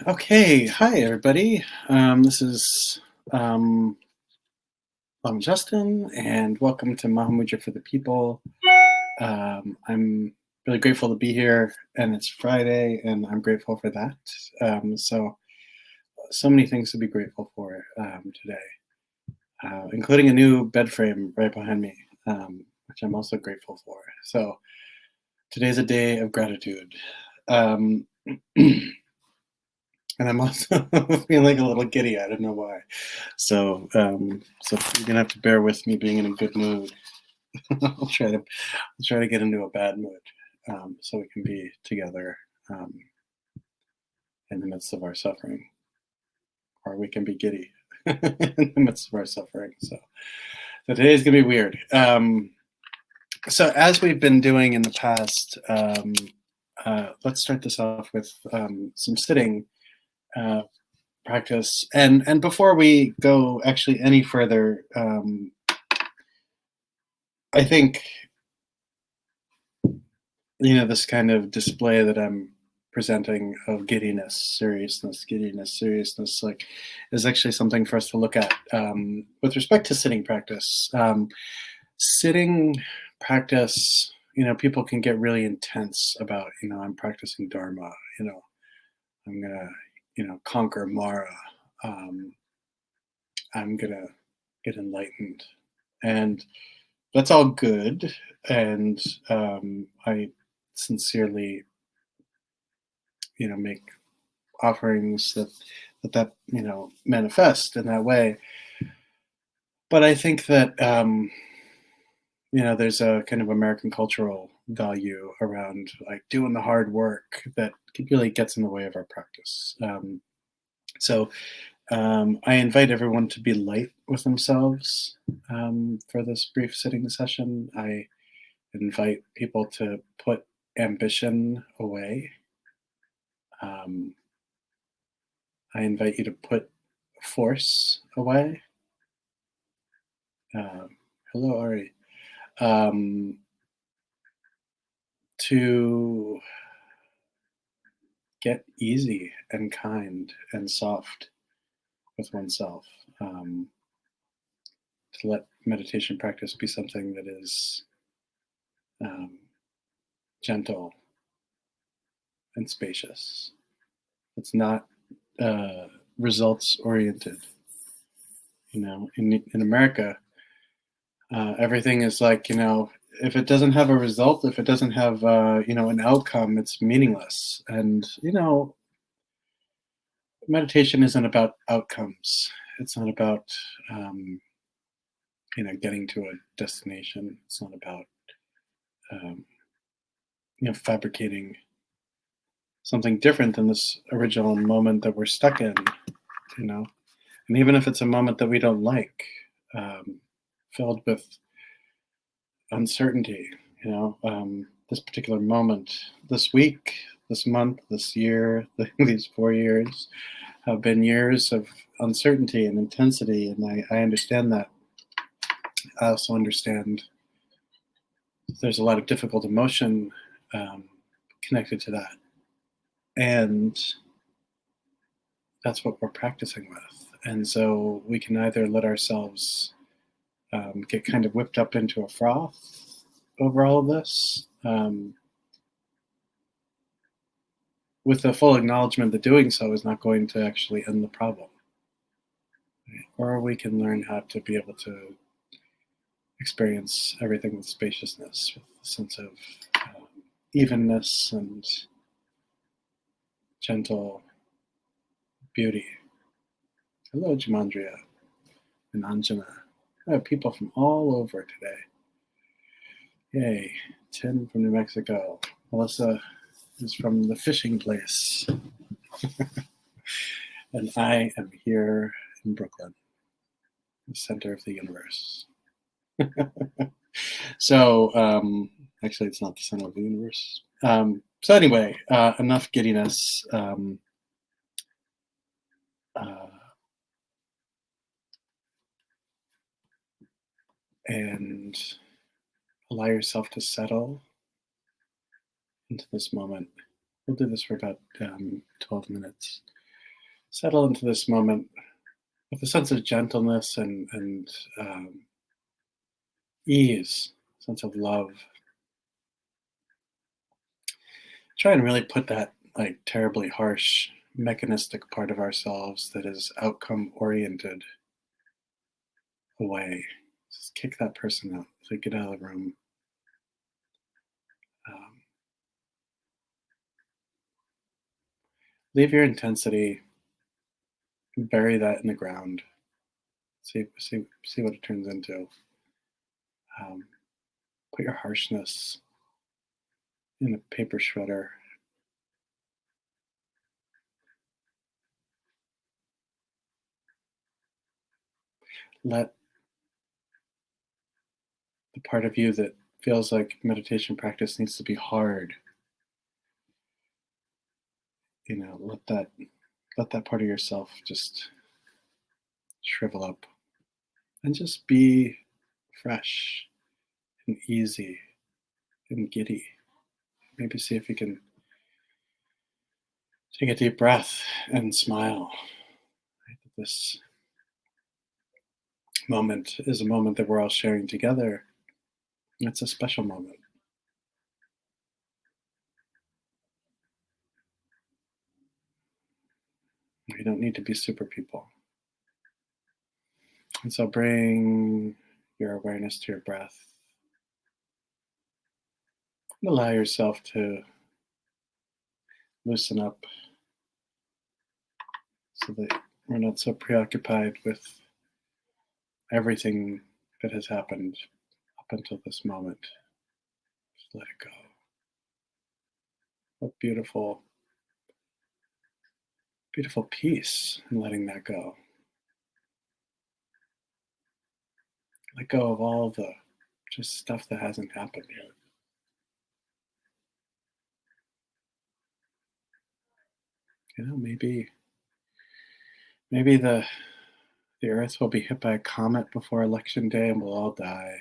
Okay, hi everybody. This is um, I'm Justin, and welcome to Mahamudra for the People. I'm really grateful to be here, and it's Friday, and I'm grateful for that. So many things to be grateful for today, including a new bed frame right behind me, which I'm also grateful for. So today's a day of gratitude. Um, And I'm also feeling a little giddy. I don't know why. So you're gonna have to bear with me being in a good mood. I'll try to get into a bad mood, so we can be together um, in the midst of our suffering, or we can be giddy in the midst of our suffering. So today's gonna be weird. So as we've been doing in the past, let's start this off with some sitting. Uh, Practice. And before we go actually any further, I think this kind of display that I'm presenting of giddiness, seriousness, like is actually something for us to look at with respect to sitting practice. Sitting practice, people can get really intense about, I'm practicing Dharma, I'm gonna, conquer Mara. Um, I'm gonna get enlightened, and that's all good. And I sincerely, make offerings that manifest in that way. But I think that there's a kind of American cultural value around like doing the hard work that really gets in the way of our practice. So I invite everyone to be light with themselves for this brief sitting session. I invite people to put ambition away. I invite you to put force away. Hello, Ari. To get easy and kind and soft with oneself. To let meditation practice be something that is um, gentle and spacious. It's not results oriented. In America, everything is like, if it doesn't have a result, if it doesn't have an outcome, it's meaningless. And meditation isn't about outcomes. It's not about getting to a destination. It's not about um, fabricating something different than this original moment that we're stuck in. And even if it's a moment that we don't like, filled with uncertainty, this particular moment, this week, this month, this year, these 4 years have been years of uncertainty and intensity, and I understand that. I also understand there's a lot of difficult emotion connected to that, and that's what we're practicing with. And so we can either let ourselves get kind of whipped up into a froth over all of this, with the full acknowledgement that doing so is not going to actually end the problem. Right? Or we can learn how to be able to experience everything with spaciousness, with a sense of evenness and gentle beauty. Hello, Jamandria and Anjana. I have people from all over today. Yay. Tim from New Mexico. Melissa is from the fishing place. And I am here in Brooklyn, the center of the universe. So, actually, it's not the center of the universe. So anyway, enough giddiness. And allow yourself to settle into this moment. We'll do this for about 12 minutes. Settle into this moment with a sense of gentleness and ease, sense of love. Try and really put that like terribly harsh mechanistic part of ourselves that is outcome oriented away. Just kick that person out. So get out of the room. Um, Leave your intensity, bury that in the ground. See what it turns into. Um, put your harshness in a paper shredder. Let the part of you that feels like meditation practice needs to be hard, let that part of yourself just shrivel up and just be fresh and easy and giddy. Maybe see if you can take a deep breath and smile. Right? This moment is a moment that we're all sharing together. It's a special moment. We don't need to be super people. And so bring your awareness to your breath. And allow yourself to loosen up so that we're not so preoccupied with everything that has happened up until this moment. Just let it go. What beautiful, beautiful peace in letting that go. Let go of all the just stuff that hasn't happened yet. Maybe the earth will be hit by a comet before election day and we'll all die.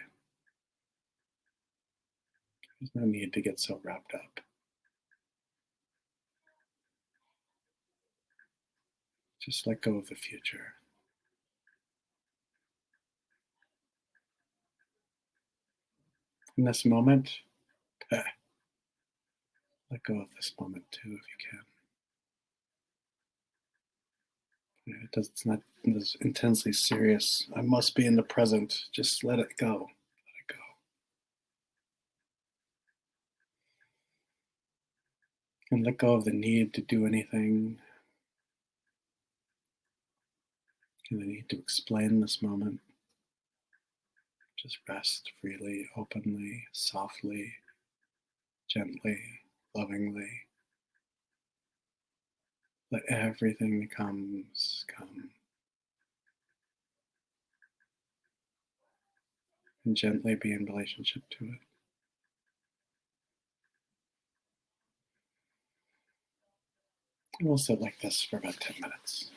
There's no need to get so wrapped up. Just let go of the future. In this moment, let go of this moment too if you can. It's not this intensely serious. I must be in the present. Just let it go. Let it go. And let go of the need to do anything. And the need to explain this moment. Just rest freely, openly, softly, gently, lovingly. Let everything that comes come. And gently be in relationship to it. And we'll sit like this for about 10 minutes.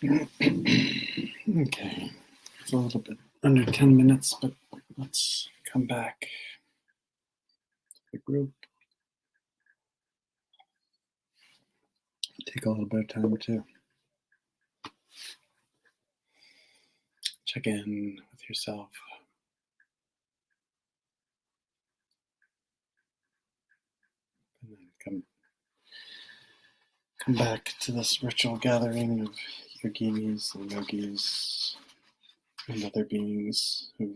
Okay, it's a little bit under 10 minutes, but let's come back to the group. Take a little bit of time to check in with yourself. And then come back to this virtual gathering of yoginis and yogis and other beings who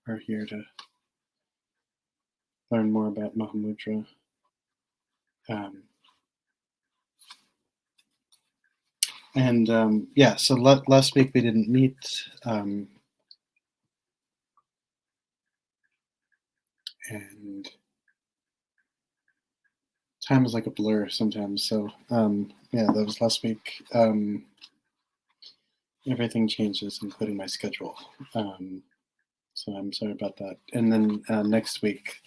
are here to learn more about Mahamudra. Yeah, so last week we didn't meet. And time is like a blur sometimes. So yeah, that was last week. Everything changes, including my schedule. So I'm sorry about that. And then next week,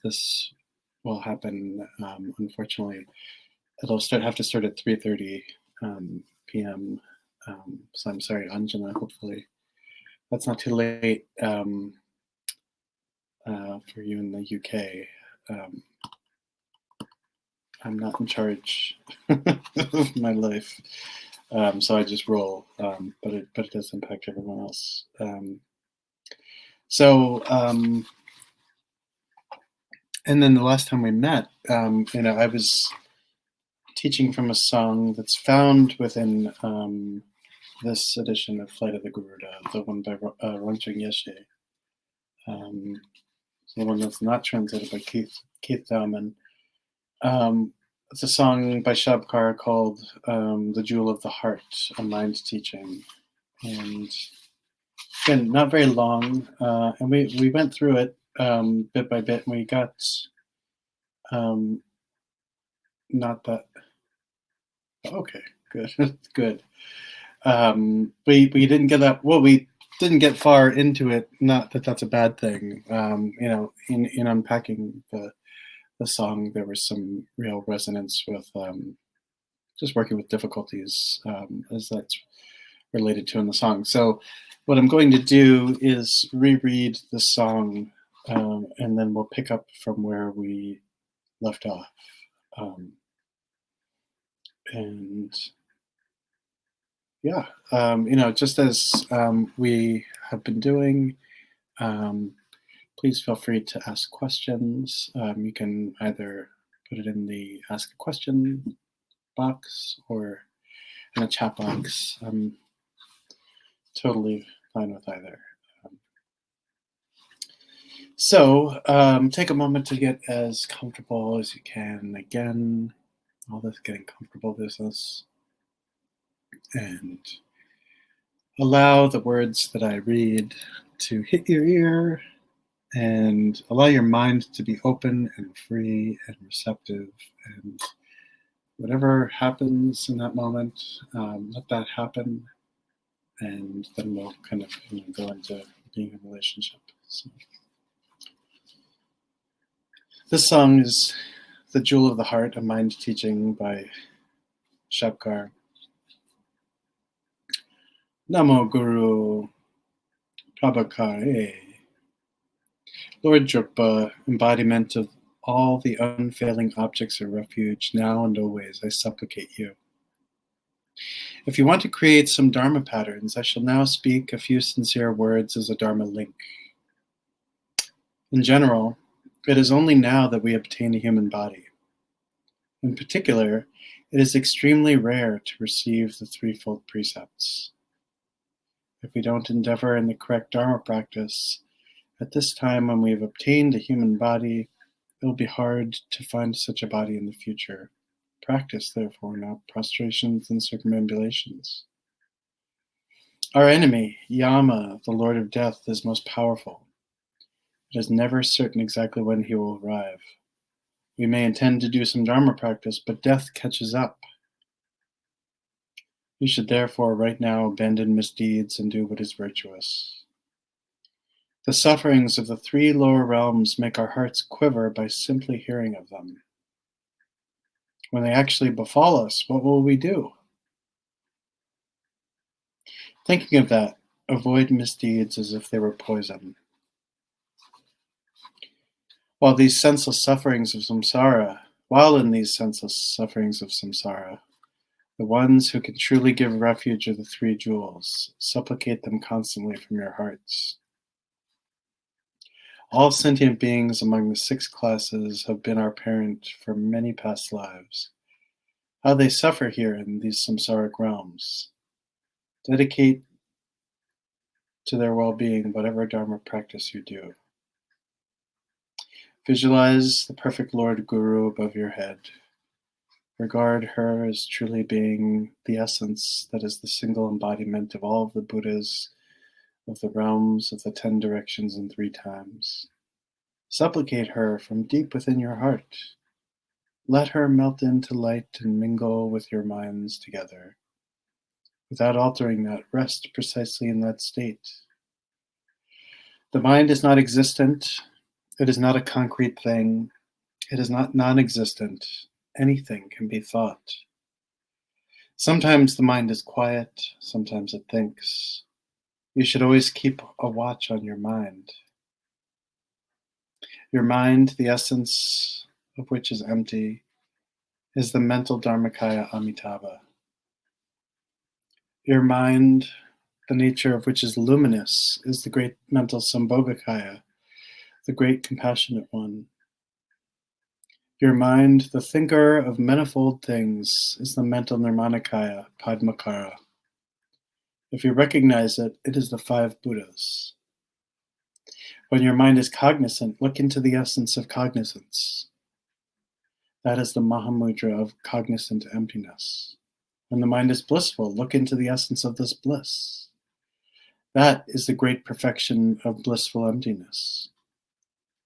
this will happen. Unfortunately, it'll have to start at 3:30 p.m. So I'm sorry, Anjana. Hopefully, that's not too late for you in the UK. I'm not in charge of my life, so I just roll. But it does impact everyone else. And then the last time we met, I was teaching from a song that's found within this edition of Flight of the Garuda, the one by Rongjung Yeshe, the one that's not translated by Keith Dowman. It's a song by Shabkar called "The Jewel of the Heart," a mind teaching, and again, not very long. And we went through it bit by bit, and we got not that. Okay, good, good. We didn't get that. Well, we didn't get far into it. Not that that's a bad thing. In unpacking the song, there was some real resonance with just working with difficulties as that's related to in the song. So what I'm going to do is reread the song, and then we'll pick up from where we left off. And yeah, just as we have been doing, please feel free to ask questions. You can either put it in the ask a question box or in a chat box. I'm totally fine with either. So take a moment to get as comfortable as you can. Again, all this getting comfortable business. And allow the words that I read to hit your ear, and allow your mind to be open and free and receptive. And whatever happens in that moment, let that happen. And then we'll kind of go into being in a relationship. So. This song is "The Jewel of the Heart," a mind teaching by Shabkar. Namo Guru Prabhakare. Lord Drukpa, embodiment of all the unfailing objects of refuge, now and always, I supplicate you. If you want to create some Dharma patterns, I shall now speak a few sincere words as a Dharma link. In general, it is only now that we obtain a human body. In particular, it is extremely rare to receive the threefold precepts. If we don't endeavor in the correct Dharma practice, at this time when we have obtained a human body, it will be hard to find such a body in the future. Practice, therefore, not prostrations and circumambulations. Our enemy, Yama, the Lord of Death, is most powerful. It is never certain exactly when he will arrive. We may intend to do some Dharma practice, but death catches up. We should therefore right now abandon misdeeds and do what is virtuous. The sufferings of the three lower realms make our hearts quiver by simply hearing of them. When they actually befall us, what will we do? Thinking of that, avoid misdeeds as if they were poison. While in these senseless sufferings of samsara, the ones who can truly give refuge are the three jewels. Supplicate them constantly from your hearts. All sentient beings among the 6 classes have been our parent for many past lives. How they suffer here in these samsaric realms. Dedicate to their well-being whatever Dharma practice you do. Visualize the perfect Lord Guru above your head. Regard her as truly being the essence that is the single embodiment of all of the Buddhas, of the realms, of the 10 directions and 3 times. Supplicate her from deep within your heart. Let her melt into light and mingle with your minds together. Without altering that, rest precisely in that state. The mind is not existent. It is not a concrete thing. It is not non-existent. Anything can be thought. Sometimes the mind is quiet, sometimes it thinks. You should always keep a watch on your mind. Your mind, the essence of which is empty, is the mental Dharmakaya Amitabha. Your mind, the nature of which is luminous, is the great mental Sambhogakaya, the great compassionate one. Your mind, the thinker of manifold things, is the mental Nirmanakaya, Padmakara. If you recognize it, it is the 5 Buddhas. When your mind is cognizant, look into the essence of cognizance. That is the Mahamudra of cognizant emptiness. When the mind is blissful, look into the essence of this bliss. That is the great perfection of blissful emptiness.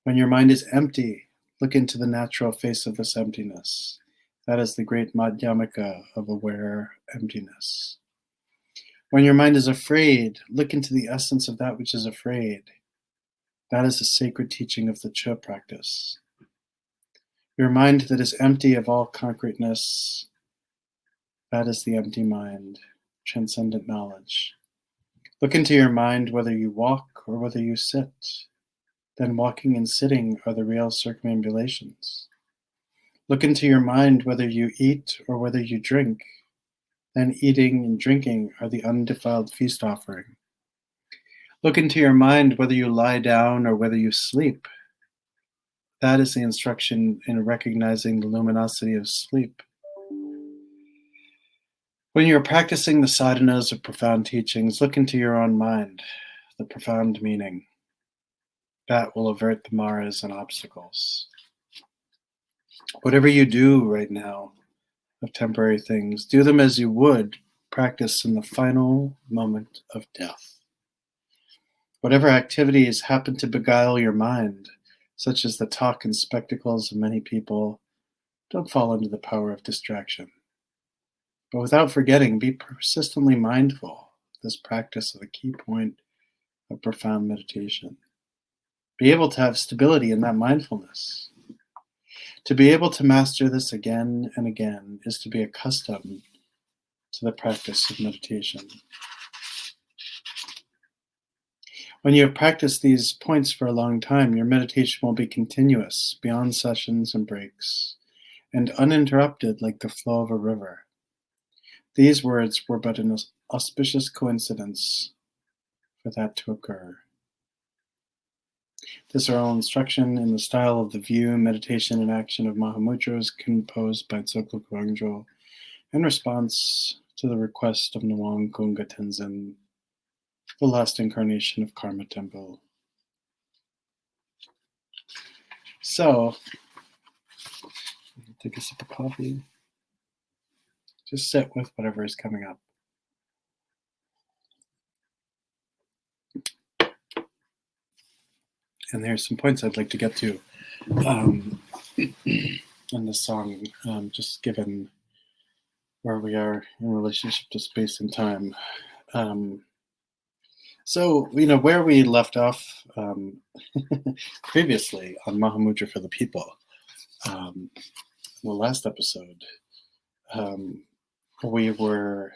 When your mind is empty, look into the natural face of this emptiness. That is the great Madhyamaka of aware emptiness. When your mind is afraid, look into the essence of that which is afraid. That is the sacred teaching of the Cha practice. Your mind that is empty of all concreteness, that is the empty mind, transcendent knowledge. Look into your mind whether you walk or whether you sit. Then walking and sitting are the real circumambulations. Look into your mind whether you eat or whether you drink. Then eating and drinking are the undefiled feast offering. Look into your mind whether you lie down or whether you sleep. That is the instruction in recognizing the luminosity of sleep. When you're practicing the sadhanas of profound teachings, look into your own mind, the profound meaning. That will avert the maras and obstacles. Whatever you do right now of temporary things, do them as you would practice in the final moment of death. Whatever activities happen to beguile your mind, such as the talk and spectacles of many people, don't fall under the power of distraction. But without forgetting, be persistently mindful. This practice of a key point of profound meditation. Be able to have stability in that mindfulness. To be able to master this again and again is to be accustomed to the practice of meditation. When you have practiced these points for a long time, your meditation will be continuous, beyond sessions and breaks, and uninterrupted like the flow of a river. These words were but an auspicious coincidence for that to occur. This oral instruction in the style of the view, meditation, and action of Mahamudra is composed by Tsoglo Gwangjo in response to the request of Nawang Gunga Tenzin, the last incarnation of Karma Temple. So, take a sip of coffee. Just sit with whatever is coming up. And there's some points I'd like to get to in this song, just given where we are in relationship to space and time. So, where we left off previously on Mahamudra for the People, in the last episode, we were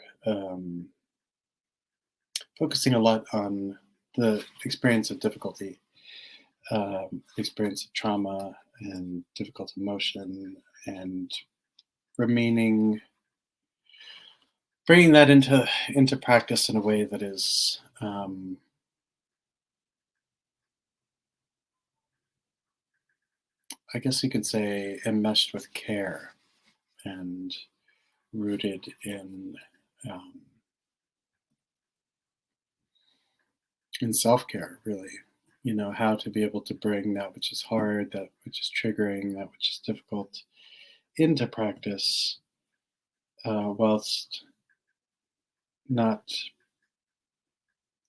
focusing a lot on the experience of difficulty, experience of trauma and difficult emotion, and remaining bringing that into practice in a way that is, I guess you could say, enmeshed with care and rooted um, in self-care, really. How to be able to bring that which is hard, that which is triggering, that which is difficult into practice, whilst not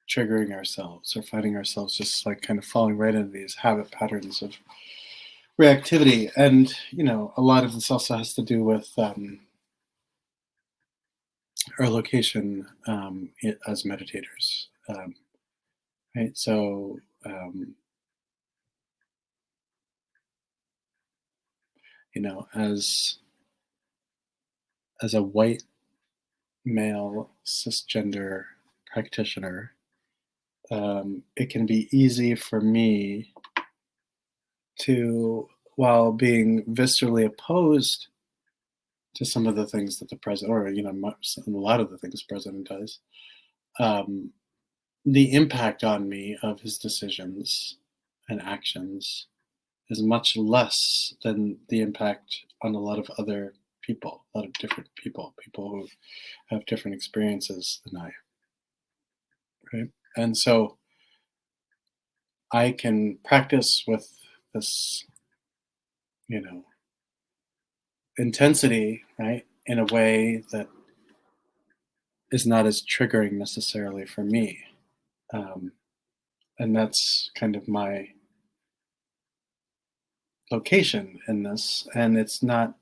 triggering ourselves or finding ourselves just like kind of falling right into these habit patterns of reactivity. And a lot of this also has to do with our location, as meditators, right? So as a white male cisgender practitioner, it can be easy for me to, while being viscerally opposed to some of the things that the president, or a lot of the things the president does, um, the impact on me of his decisions and actions is much less than the impact on a lot of other people, a lot of different people who have different experiences than I, right? And so I can practice with this, you know, intensity, right, in a way that is not as triggering necessarily for me. Um, and that's kind of my location in this. And a, it's not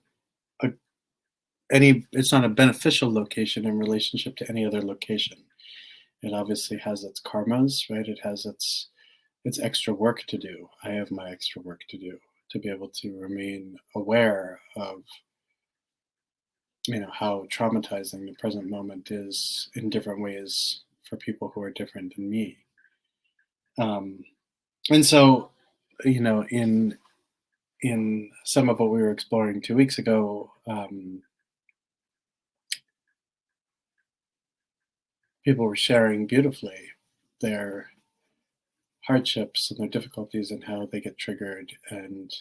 a beneficial location in relationship to any other location. It obviously has its karmas, right? It has its extra work to do. I have my extra work to do to be able to remain aware of how traumatizing the present moment is in different ways for people who are different than me. Um, and so, in some of what we were exploring 2 weeks ago, people were sharing beautifully their hardships and their difficulties and how they get triggered, and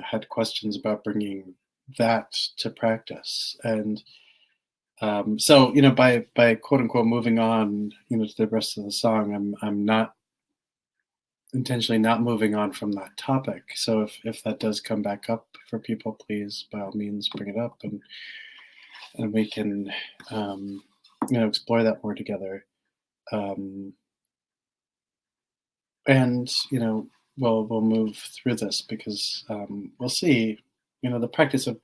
had questions about bringing that to practice. And so by quote unquote moving on to the rest of the song, I'm not intentionally not moving on from that topic. So if that does come back up for people, please by all means bring it up, and we can explore that more together. um, and we'll move through this because we'll see the practice of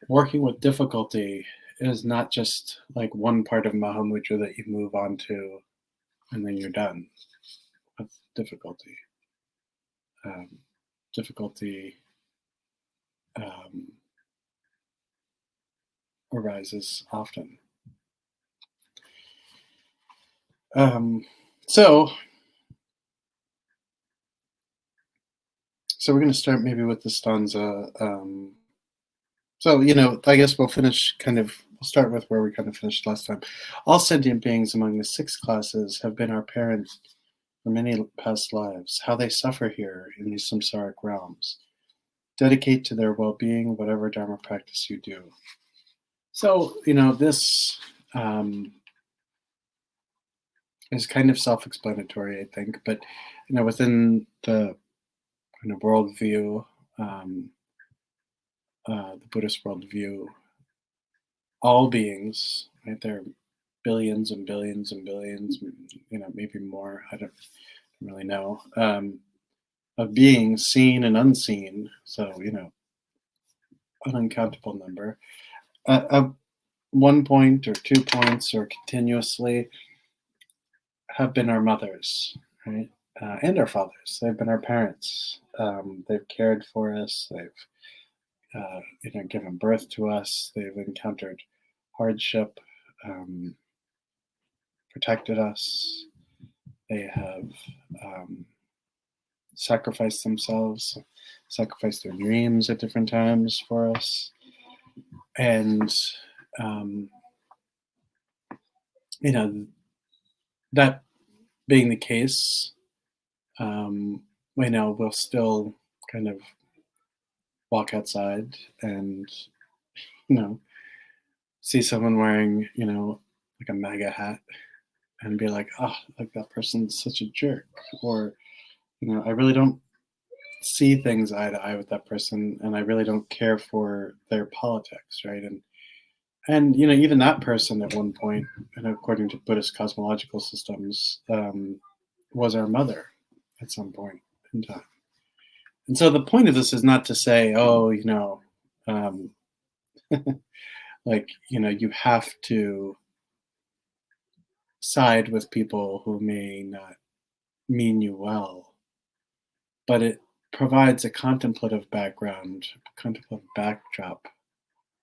working with difficulty is not just like one part of Mahamudra that you move on to and then you're done with difficulty. Um, difficulty um, arises often. Um, so, so we're going to start maybe with the stanza. So, I guess we'll start with where we kind of finished last time. All sentient beings among the 6 classes have been our parents for many past lives. How they suffer here in these samsaric realms. Dedicate to their well-being whatever Dharma practice you do. So, this is kind of self-explanatory, I think, but, within the kind of worldview, the Buddhist worldview, all beings, right? There are billions and billions and billions, maybe more. I don't really know, of beings, seen and unseen. So, an uncountable number. At 1 point or 2 points or continuously have been our mothers, right? And our fathers. They've been our parents. They've cared for us. They've given birth to us. They've encountered hardship, protected us. They have sacrificed themselves, sacrificed their dreams at different times for us. And, um, you know, that being the case, we'll still kind of walk outside and, you know, see someone wearing, like a MAGA hat and be like, oh, like that person's such a jerk. Or, I really don't see things eye to eye with that person, and I really don't care for their politics, right? And even that person at one point, and according to Buddhist cosmological systems, was our mother at some point in time. And so the point of this is not to say, oh, um, like, you have to side with people who may not mean you well, but it provides a contemplative background, contemplative backdrop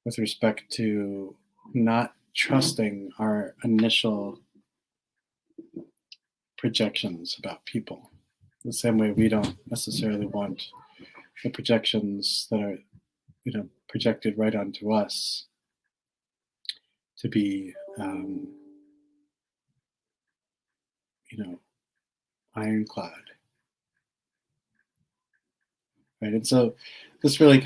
with respect to not trusting our initial projections about people. The same way we don't necessarily want the projections that are, projected right onto us to be, ironclad. Right. And so this really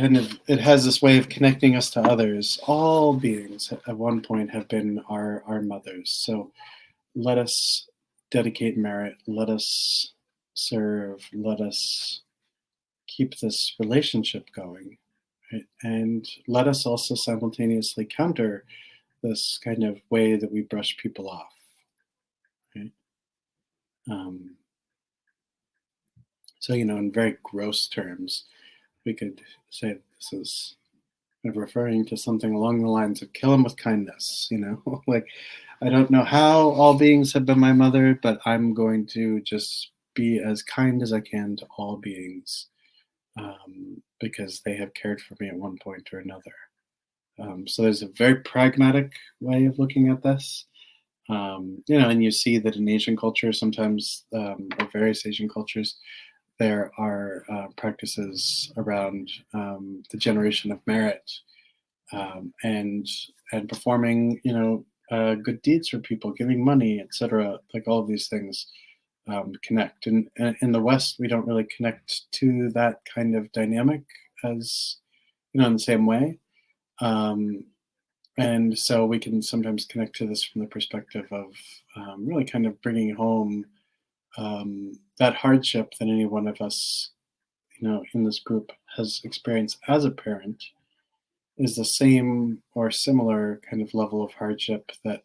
it has this way of connecting us to others. All beings at one point have been our mothers. So let us dedicate merit. Let us serve. Let us keep this relationship going. Right? And let us also simultaneously counter this kind of way that we brush people off. Right? Um, so, in very gross terms, we could say this is referring to something along the lines of kill him with kindness, like, I don't know how all beings have been my mother, but I'm going to just be as kind as I can to all beings, because they have cared for me at one point or another. So there's a very pragmatic way of looking at this. And you see that in Asian culture sometimes, or various Asian cultures, there are practices around the generation of merit, and performing, good deeds for people, giving money, etc. Like all of these things connect. And in the West, we don't really connect to that kind of dynamic as in the same way. And so we can sometimes connect to this from the perspective of really kind of bringing home that hardship that any one of us, in this group has experienced as a parent is the same or similar kind of level of hardship that,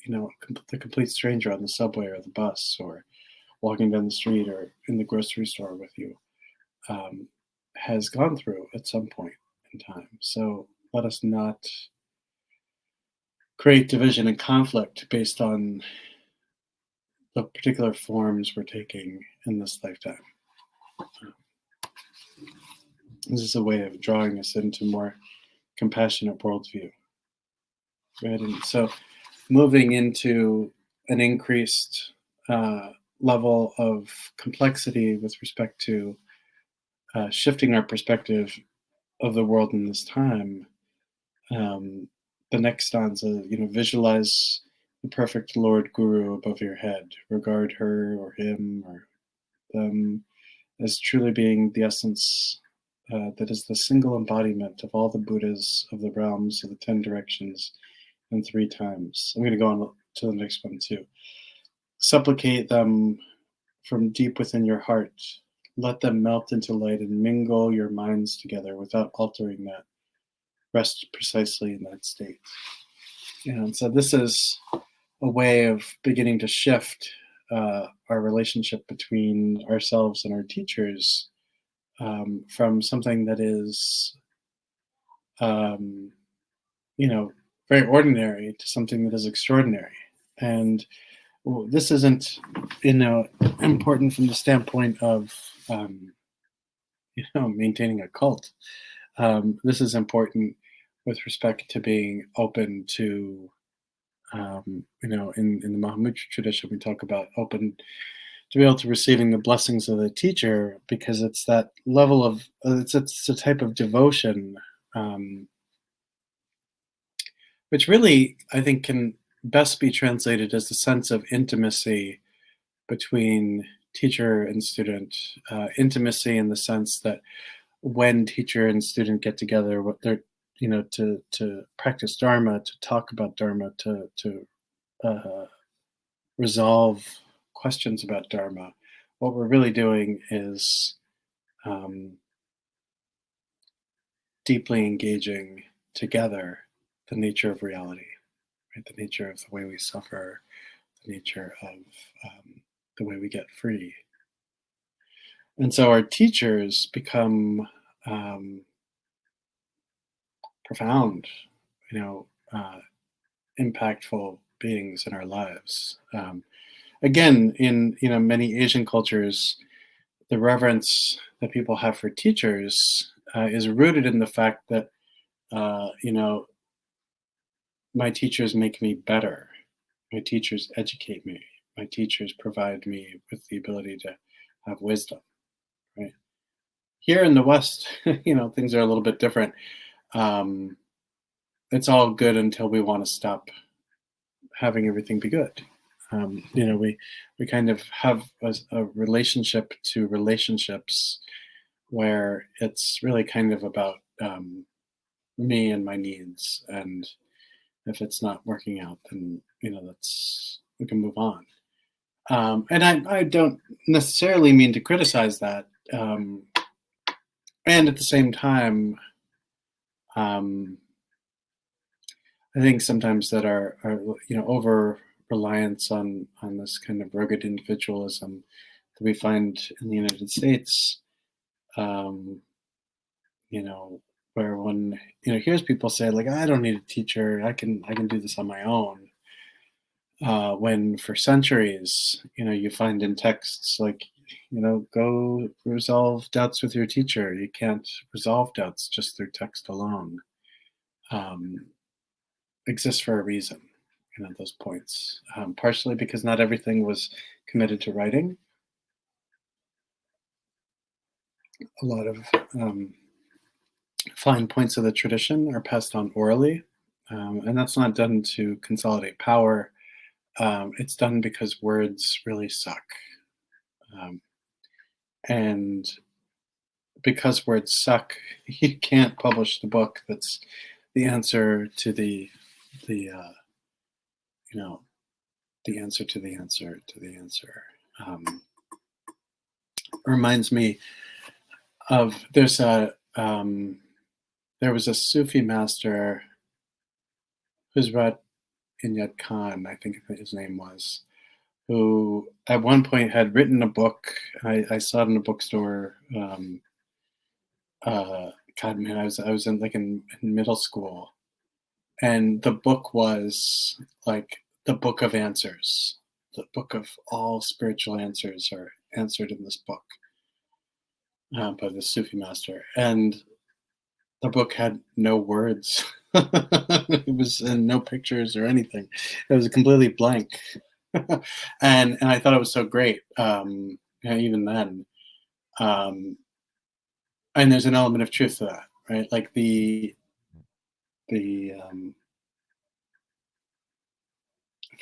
the complete stranger on the subway or the bus or walking down the street or in the grocery store with you has gone through at some point in time. So let us not create division and conflict based on the particular forms we're taking in this lifetime. This is a way of drawing us into more compassionate worldview. Right? And so moving into an increased level of complexity with respect to shifting our perspective of the world in this time. The next stanza, visualize the perfect Lord Guru above your head. Regard her or him or them as truly being the essence that is the single embodiment of all the Buddhas of the realms of the 10 directions and 3 times. I'm going to go on to the next one too. Supplicate them from deep within your heart. Let them melt into light and mingle your minds together without altering that. Rest precisely in that state. And so this is a way of beginning to shift our relationship between ourselves and our teachers from something that is, very ordinary to something that is extraordinary. And this isn't, important from the standpoint of, maintaining a cult. This is important with respect to being open to In the Mahamudra tradition, we talk about open to be able to receiving the blessings of the teacher, because it's that level of it's a type of devotion, um, which really I think can best be translated as the sense of intimacy between teacher and student. Intimacy in the sense that when teacher and student get together, what they're to practice dharma, to talk about dharma, to uh, resolve questions about dharma, what we're really doing is um, deeply engaging together the nature of reality, right? The nature of the way we suffer, the nature of the way we get free. And so our teachers become um, profound, you know, uh, impactful beings in our lives. Again, in many Asian cultures, the reverence that people have for teachers is rooted in the fact that my teachers make me better. My teachers educate me. My teachers provide me with the ability to have wisdom. Right here in the West, things are a little bit different. Um, it's all good until we want to stop having everything be good. We kind of have a relationship to relationships where it's really kind of about me and my needs, and if it's not working out, then that's we can move on. And I don't necessarily mean to criticize that, and at the same time, um, I think sometimes that our over reliance on this kind of rugged individualism that we find in the United States, um, you know, where one hears people say like, I don't need a teacher, I can do this on my own. When for centuries, you find in texts like, go resolve doubts with your teacher. You can't resolve doubts just through text alone. Um, Exists for a reason, those points. Partially because not everything was committed to writing. A lot of fine points of the tradition are passed on orally, and that's not done to consolidate power. It's done because words really suck. Um, and because words suck, you can't publish the book that's the answer to the you know the answer to the answer to the answer. Reminds me of there was a Sufi master, Huzrat Inyat Khan, I think his name was, who at one point had written a book. I saw it in a bookstore. God, man, I was in middle school, and the book was like the book of answers. The book of all spiritual answers are answered in this book by the Sufi master, and the book had no words. It was and no pictures or anything. It was completely blank, and I thought it was so great. Even then, um, and there's an element of truth to that, right? Like the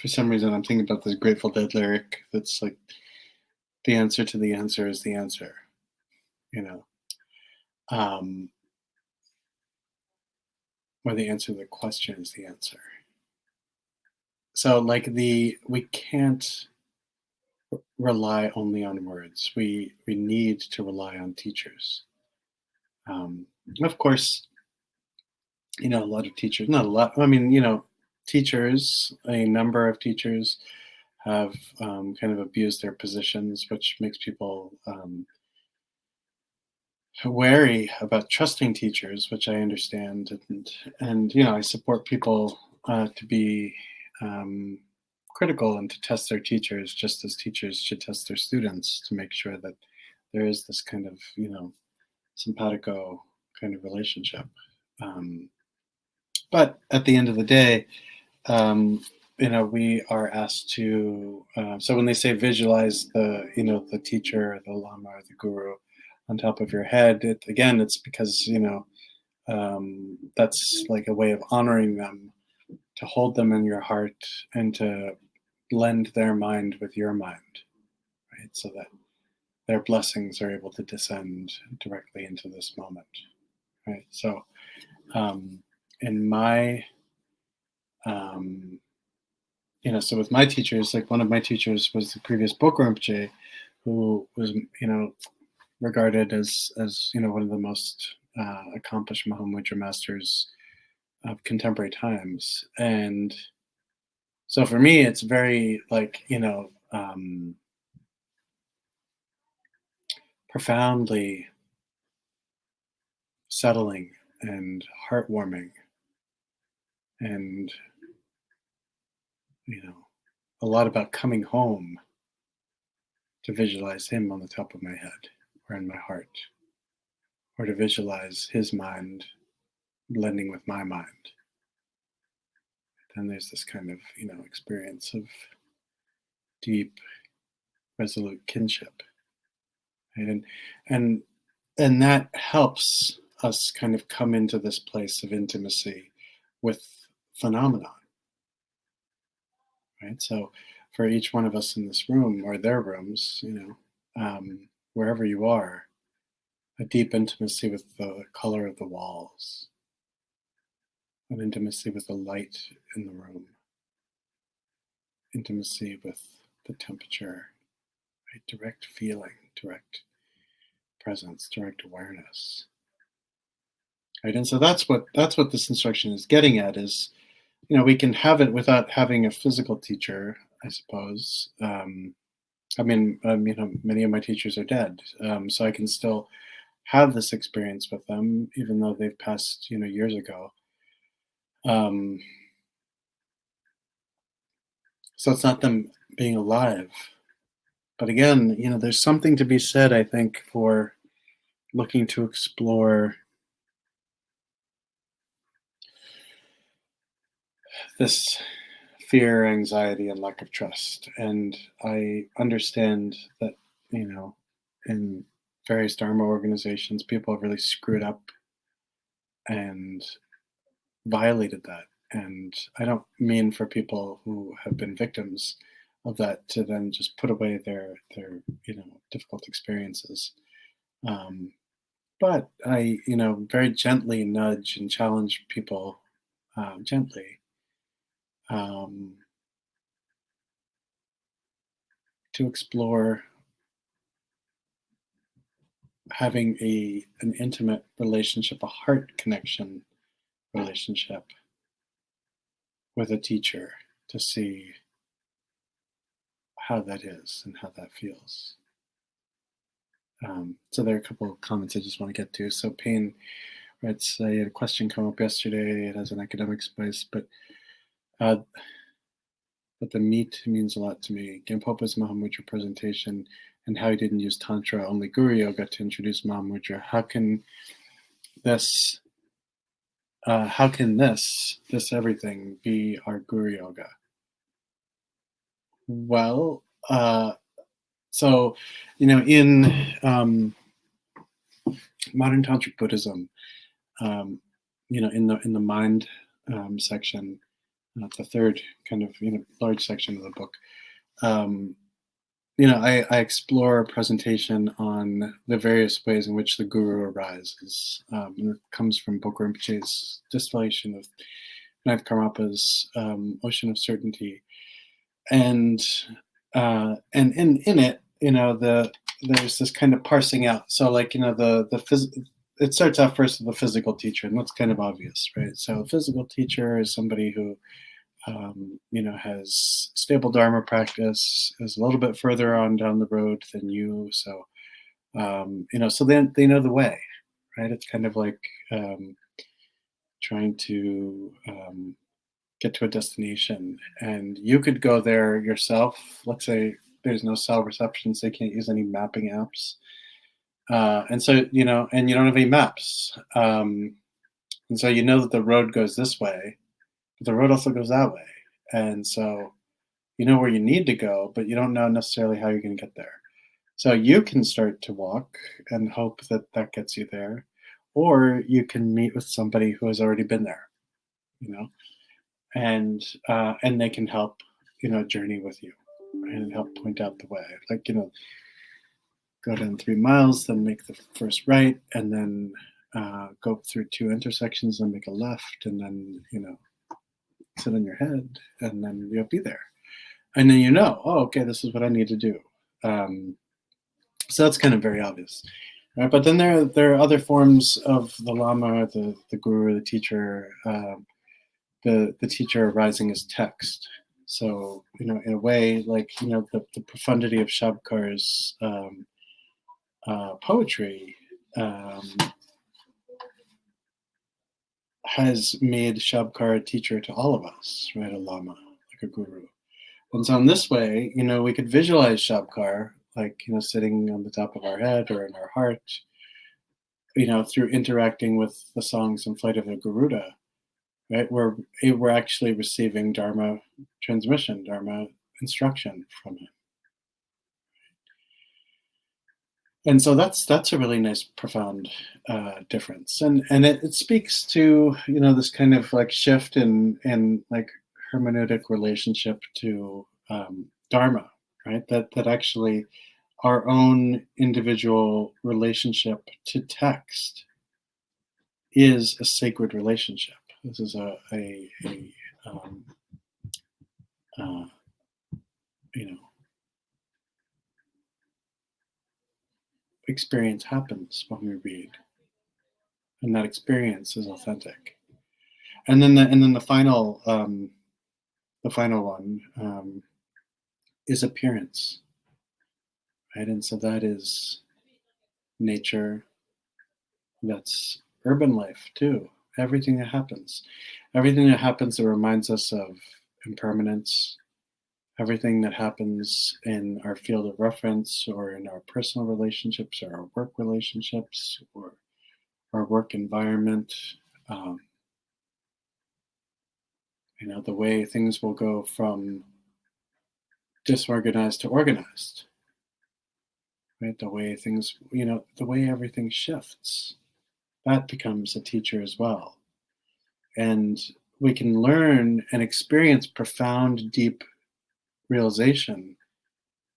for some reason I'm thinking about this Grateful Dead lyric that's like, the answer to the answer is the answer, you know, um, or the answer to the question is the answer. So like we can't rely only on words. We need to rely on teachers. Um, of course, a lot of teachers, not a lot. I mean, teachers, a number of teachers have kind of abused their positions, which makes people wary about trusting teachers, which I understand, and I support people to be um, critical and to test their teachers, just as teachers should test their students to make sure that there is this kind of simpatico kind of relationship. But at the end of the day, um, we are asked to. So when they say visualize the teacher, the lama, or the guru on top of your head, it's because that's like a way of honoring them, to hold them in your heart and to blend their mind with your mind, right? So that their blessings are able to descend directly into this moment, right? So in my so with my teachers, like one of my teachers was the previous Book Rinpoche, who was regarded as one of the most accomplished Mahamudra masters of contemporary times. And so for me, it's very like profoundly settling and heartwarming, and a lot about coming home to visualize him on the top of my head or in my heart, or to visualize his mind blending with my mind. Then there's this kind of experience of deep, resolute kinship, right? And that helps us kind of come into this place of intimacy with phenomenon, right? So for each one of us in this room or their rooms, wherever you are, a deep intimacy with the color of the walls, an intimacy with the light in the room, intimacy with the temperature, right? Direct feeling, direct presence, direct awareness, right? And so that's what this instruction is getting at, is we can have it without having a physical teacher, I suppose. Many of my teachers are dead, so I can still have this experience with them, even though they've passed, years ago. So it's not them being alive, but again, there's something to be said, I think, for looking to explore this fear, anxiety, and lack of trust. And I understand that, in various Dharma organizations, people have really screwed up and violated that. And I don't mean for people who have been victims of that to then just put away their difficult experiences. But I, very gently nudge and challenge people, gently, to explore having an intimate relationship, a heart connection relationship with a teacher, to see how that is and how that feels. So there are a couple of comments I just want to get to. So Payne writes, I had a question come up yesterday. It has an academic spice, but the meat means a lot to me. Gampopa's Mahamudra presentation and how he didn't use Tantra, only Guru Yoga to introduce Mahamudra. How can this everything be our Guru Yoga? Well, so, in modern Tantric Buddhism, in the mind section, the third kind of large section of the book, I explore a presentation on the various ways in which the guru arises. It comes from Book Rinpoche's distillation of Ninth Karmapa's Ocean of Certainty, and in it, there's this kind of parsing out. So, like, it starts out first with the physical teacher, and that's kind of obvious, right? So, a physical teacher is somebody who has stable Dharma practice, is a little bit further on down the road than you. So, so then they know the way, right? It's kind of like trying to get to a destination, and you could go there yourself. Let's say there's no cell reception, so they can't use any mapping apps. And so, and you don't have any maps. And so that the road goes this way, but the road also goes that way. And so you know where you need to go, but you don't know necessarily how you're going to get there. So you can start to walk and hope that that gets you there, or you can meet with somebody who has already been there, you know, and they can help, journey with you and help point out the way. Like, go down 3 miles, then make the first right, and then go through two intersections and make a left, and then sit on your head, and then you'll be there. And then oh, okay, this is what I need to do. Um, so that's kind of very obvious, right? But then there are other forms of the Lama, the guru, the teacher. The teacher arising as text. So in a way, like the profundity of Shabkar's poetry has made Shabkar a teacher to all of us, right? A lama, like a guru. And so in this way, we could visualize Shabkar like sitting on the top of our head or in our heart, through interacting with the songs and flight of the Garuda, right? We're actually receiving Dharma transmission, Dharma instruction from him. And so that's a really nice, profound difference, and it speaks to this kind of like shift in like hermeneutic relationship to Dharma, right? That actually our own individual relationship to text is a sacred relationship. This is a um, uh, you know experience happens when we read, and that experience is authentic. And then the final one is appearance, right? And so that is nature. That's urban life too. Everything that happens that reminds us of impermanence, everything that happens in our field of reference or in our personal relationships or our work relationships or our work environment. Um, the way things will go from disorganized to organized, right? The way everything shifts, that becomes a teacher as well. And we can learn and experience profound, deep realization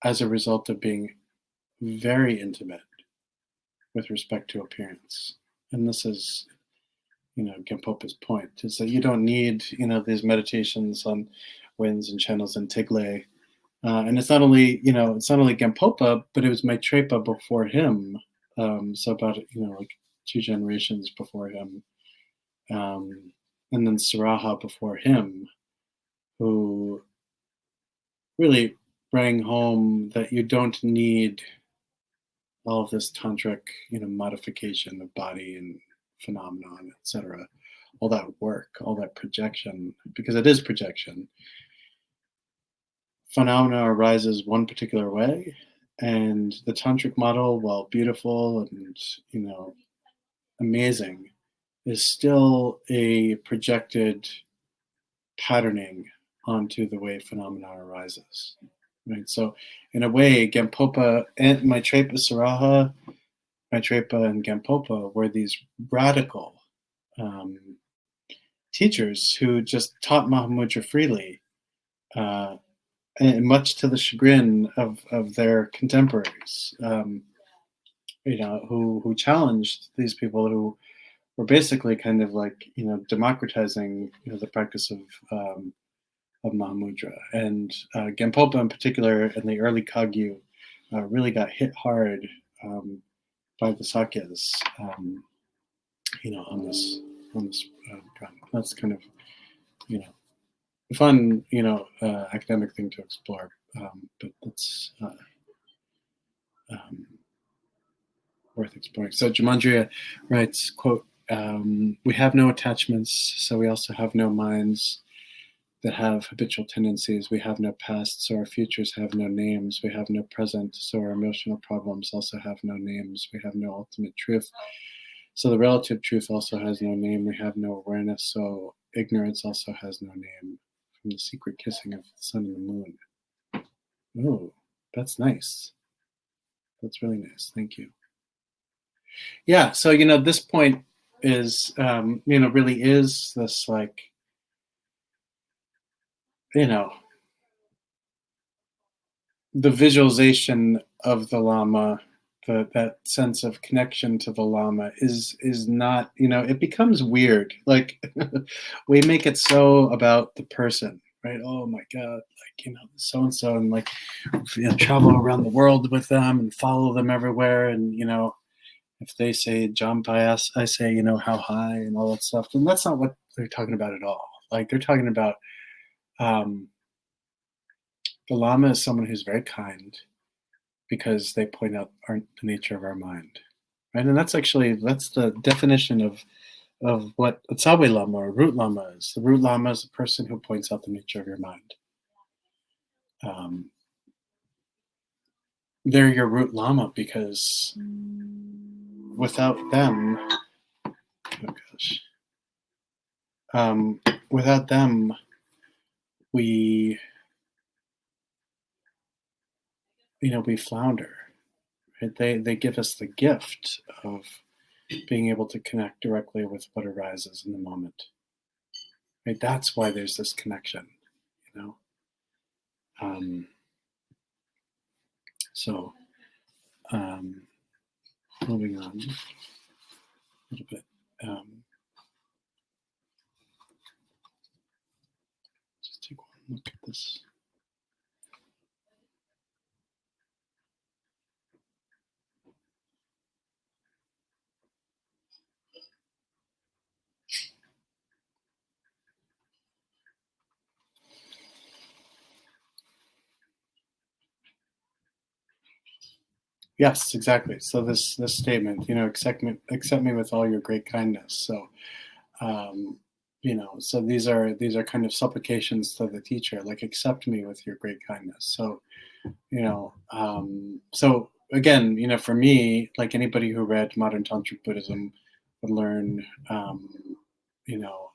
as a result of being very intimate with respect to appearance. And this is, Gampopa's point, is that you don't need, these meditations on winds and channels and Tigre. And it's not only Gampopa, but it was Maitrepa before him. So about, like 2 generations before him. And then Saraha before him, who really bring home that you don't need all of this tantric, modification of body and phenomenon, etc. All that work, all that projection, because it is projection. Phenomena arises one particular way, and the tantric model, while beautiful and amazing, is still a projected patterning onto the way phenomena arises. Right. So in a way, Gampopa and Maitrepa Saraha, Maitrepa and Gampopa were these radical um, teachers who just taught Mahamudra freely, and much to the chagrin of their contemporaries, who challenged these people who were basically kind of like democratizing the practice of Mahamudra. And Gampopa in particular in the early Kagyu really got hit hard by the Sakyas, on this ground. That's kind of a fun academic thing to explore, but that's um, worth exploring. So Jamandria writes, quote, "We have no attachments, so we also have no minds that have habitual tendencies. We have no past, so our futures have no names. We have no present, so our emotional problems also have no names. We have no ultimate truth, so the relative truth also has no name. We have no awareness, so ignorance also has no name. and the secret kissing of the sun and the moon. Oh, that's nice. That's really nice. Thank you. Yeah. So, this point is, really is this like, you know, the visualization of the Lama, that sense of connection to the Lama is not, it becomes weird. Like we make it so about the person, right? Oh my God, like, so and so, and like, travel around the world with them and follow them everywhere. And, if they say jump, I say, how high and all that stuff. And that's not what they're talking about at all. Like they're talking about, um, the Lama is someone who's very kind, because they point out the nature of our mind, right? And that's the definition of what a Tsawe Lama or root Lama is. The root Lama is a person who points out the nature of your mind. Um, they're your root Lama because without them, oh gosh, without them, we we flounder. Right? They give us the gift of being able to connect directly with what arises in the moment. Right? That's why there's this connection. You know. Um, so, um, moving on a little bit. Just take one look at this. Yes, exactly. So this statement, accept me with all your great kindness. So, um, so these are kind of supplications to the teacher, like accept me with your great kindness. So, so again, for me, like anybody who read modern tantric Buddhism would learn, you know,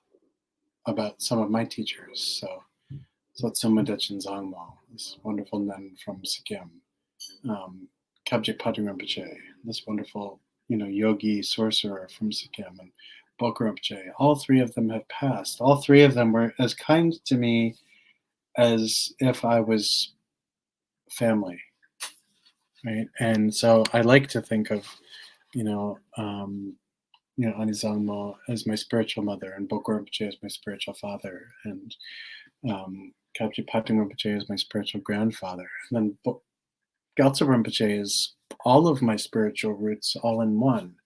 about some of my teachers. So Tsuma Dechen Zangmo, this wonderful nun from Sikkim, Kabje Padung Rinpoche, this wonderful, yogi sorcerer from Sikkim, and Boku Rinpoche. All three of them have passed. All three of them were as kind to me as if I was family, right? And so I like to think of, Anizangmo as my spiritual mother, and Boku Rinpoche as my spiritual father, and Kabje Padung Rinpoche is my spiritual grandfather, and then Gyaltsen Rinpoche is all of my spiritual roots all in one,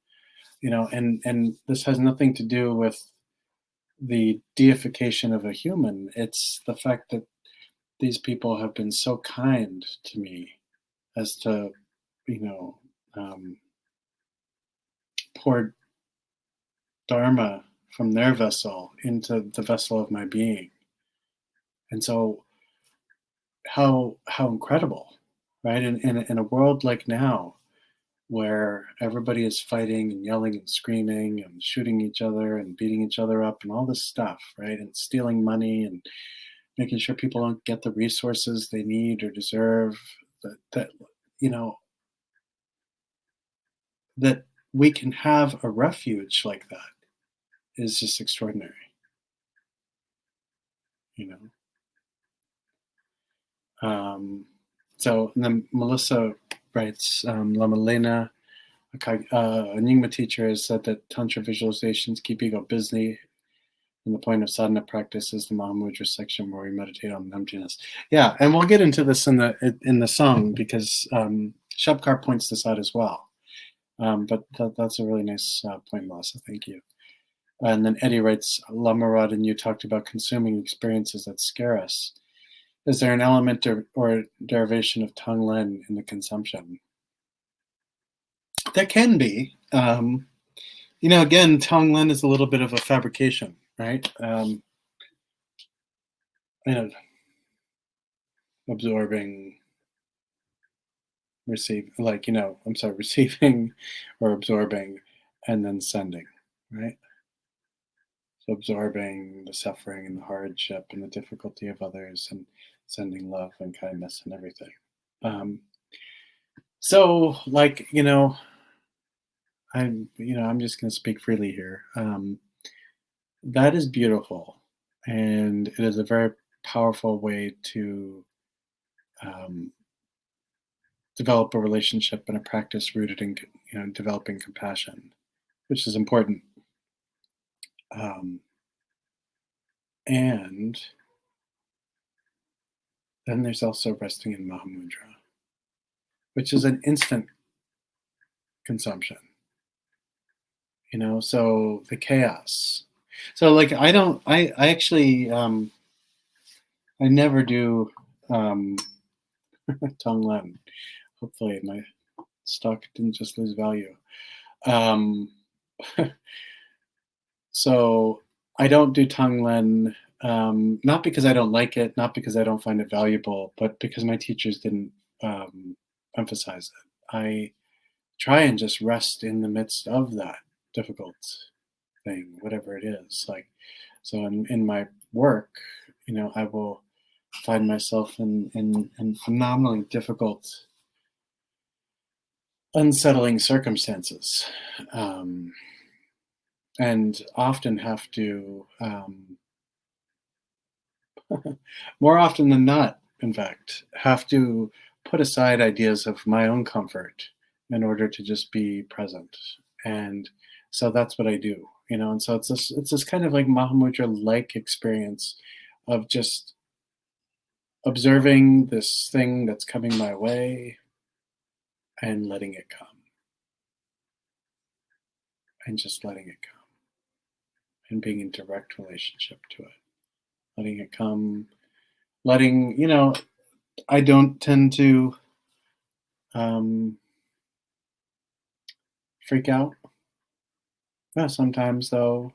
and this has nothing to do with the deification of a human. It's the fact that these people have been so kind to me as to, you know, um, pour Dharma from their vessel into the vessel of my being. And so how incredible, right? In a world like now, where everybody is fighting and yelling and screaming and shooting each other and beating each other up and all this stuff, right? And stealing money and making sure people don't get the resources they need or deserve. That you know that we can have a refuge like that is just extraordinary. You know. So and then Melissa writes, Lama Lena, a Nyingma teacher, has said that Tantra visualizations keep ego busy, and the point of sadhana practice is the Mahamudra section where we meditate on emptiness. Yeah, and we'll get into this in the song, because Shabkar points this out as well. But that's a really nice point, Melissa. Thank you. And then Eddie writes, Lamarad and you talked about consuming experiences that scare us. Is there an element or derivation of Tonglen in the consumption? There can be. Again, Tonglen is a little bit of a fabrication, right? Absorbing, receiving or absorbing, and then sending, right? So absorbing the suffering and the hardship and the difficulty of others and sending love and kindness and everything. Um, so like, I'm just going to speak freely here. That is beautiful. And it is a very powerful way to um, develop a relationship and a practice rooted in, developing compassion, which is important. Um, and then there's also resting in Mahamudra, which is an instant consumption, so the chaos. So like I actually I never do um Tonglen. Hopefully my stock didn't just lose value. Um so I don't do Tonglen, not because I don't like it, not because I don't find it valuable, but because my teachers didn't um emphasize it. I try and just rest in the midst of that difficult thing, whatever it is. Like, so in my work, I will find myself in phenomenally difficult, unsettling circumstances, um, and often have to, more often than not, in fact, have to put aside ideas of my own comfort in order to just be present. And so that's what I do, and so it's this kind of like Mahamudra like experience of just observing this thing that's coming my way and letting it come, and just letting it come and being in direct relationship to it, letting it come, letting, I don't tend to um, freak out. Yeah, sometimes though,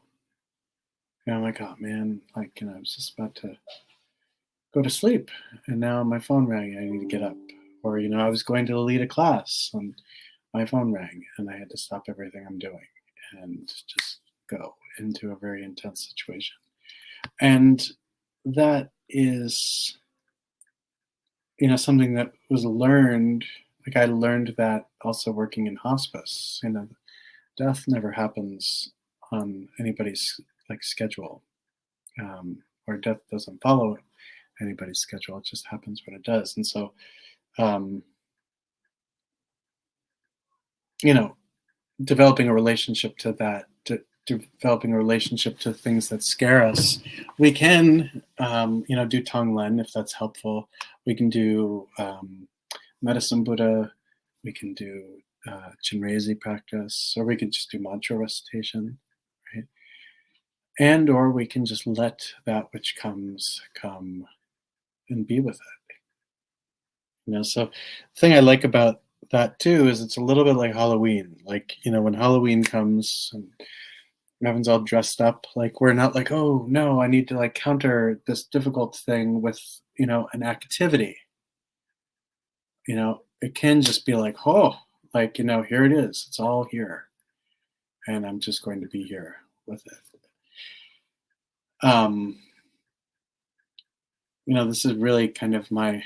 I'm like, oh man, like, I was just about to go to sleep and now my phone rang. I need to get up. Or, I was going to lead a class and my phone rang and I had to stop everything I'm doing and just go into a very intense situation. And that is, something that was learned. Like I learned that also working in hospice. Death never happens on anybody's like schedule, or death doesn't follow anybody's schedule. It just happens when it does. And so, um, you know, developing a relationship to that, developing a relationship to things that scare us, we can, do Tonglen if that's helpful. We can do Medicine Buddha. We can do Chinrezi practice, or we could just do mantra recitation, right? And or we can just let that which comes come and be with it. So the thing I like about that too is it's a little bit like Halloween. Like, when Halloween comes and everyone's all dressed up, like we're not like, oh no, I need to like counter this difficult thing with, an activity. It can just be like, oh, like, here it is. It's all here. And I'm just going to be here with it. Um, this is really kind of my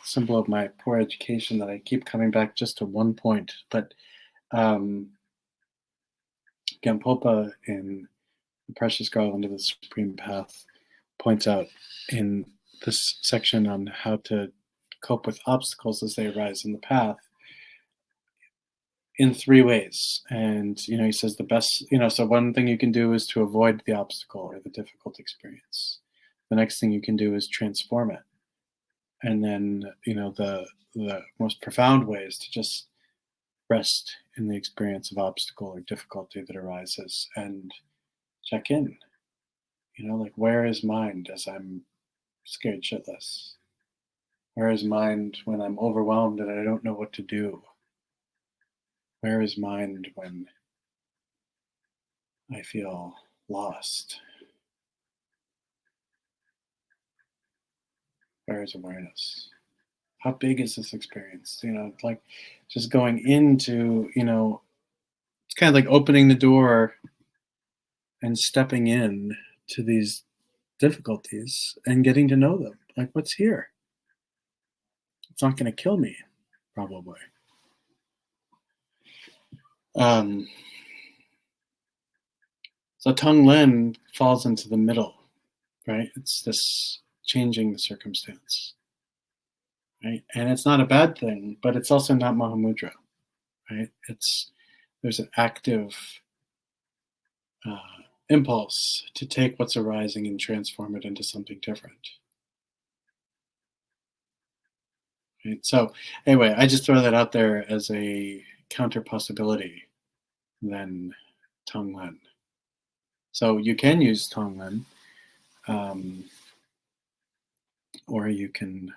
symbol of my poor education that I keep coming back just to one point. But um, Gampopa in The Precious Garland of the Supreme Path points out in this section on how to cope with obstacles as they arise in the path in three ways. And, he says the best, so one thing you can do is to avoid the obstacle or the difficult experience. The next thing you can do is transform it. And then, the most profound way is to just rest in the experience of obstacle or difficulty that arises and check in. Like where is mind as I'm scared shitless? Where is mind when I'm overwhelmed and I don't know what to do? Where is mind when I feel lost? Where is awareness? How big is this experience? Like just going into, it's kind of like opening the door and stepping in to these difficulties and getting to know them. Like, what's here? It's not going to kill me, probably. Um, so Tonglen falls into the middle, right? It's this changing the circumstance, right? And it's not a bad thing, but it's also not Mahamudra, right? There's an active uh, impulse to take what's arising and transform it into something different. Right? So anyway, I just throw that out there as a counter possibility than Tonglen. So you can use Tonglen, or you can,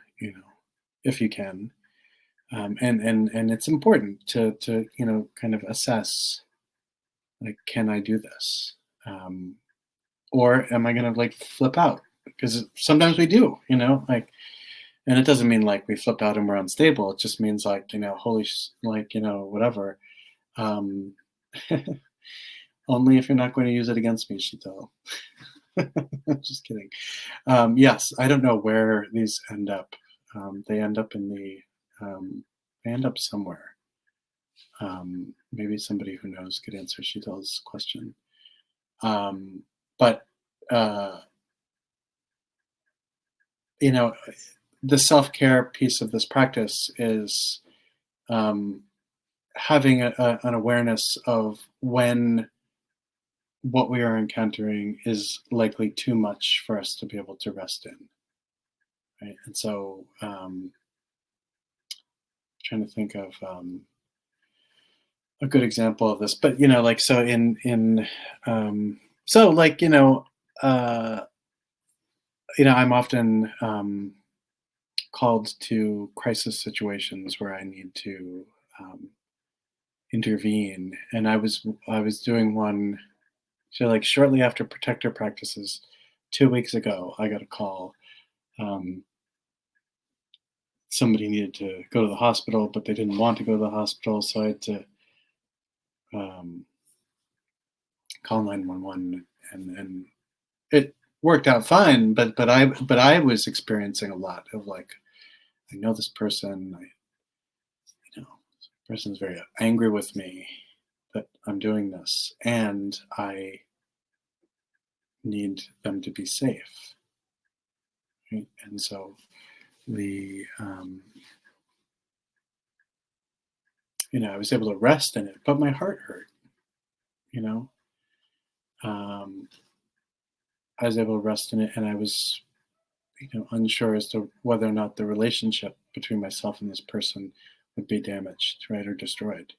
if you can, and it's important to kind of assess, like, can I do this, or am I going to like flip out? Because sometimes we do, like, and it doesn't mean like we flip out and we're unstable. It just means like, whatever. Um, only if you're not going to use it against me, Shito. Just kidding. Yes, I don't know where these end up. They end up they end up somewhere. Maybe somebody who knows could answer Shito's question. But the self-care piece of this practice is having an awareness of when what we are encountering is likely too much for us to be able to rest in, right? And so, trying to think of a good example of this, but like, so so like, I'm often called to crisis situations where I need to intervene, and I was doing one. So like shortly after protector practices, 2 weeks ago, I got a call. Somebody needed to go to the hospital, but they didn't want to go to the hospital, so I had to call 911, and it worked out fine. But I was experiencing a lot of like, I know this person, this person's very angry with me that I'm doing this, and I need them to be safe, right? And so the I was able to rest in it, but my heart hurt. I was able to rest in it, and I was unsure as to whether or not the relationship between myself and this person would be damaged, right, or destroyed.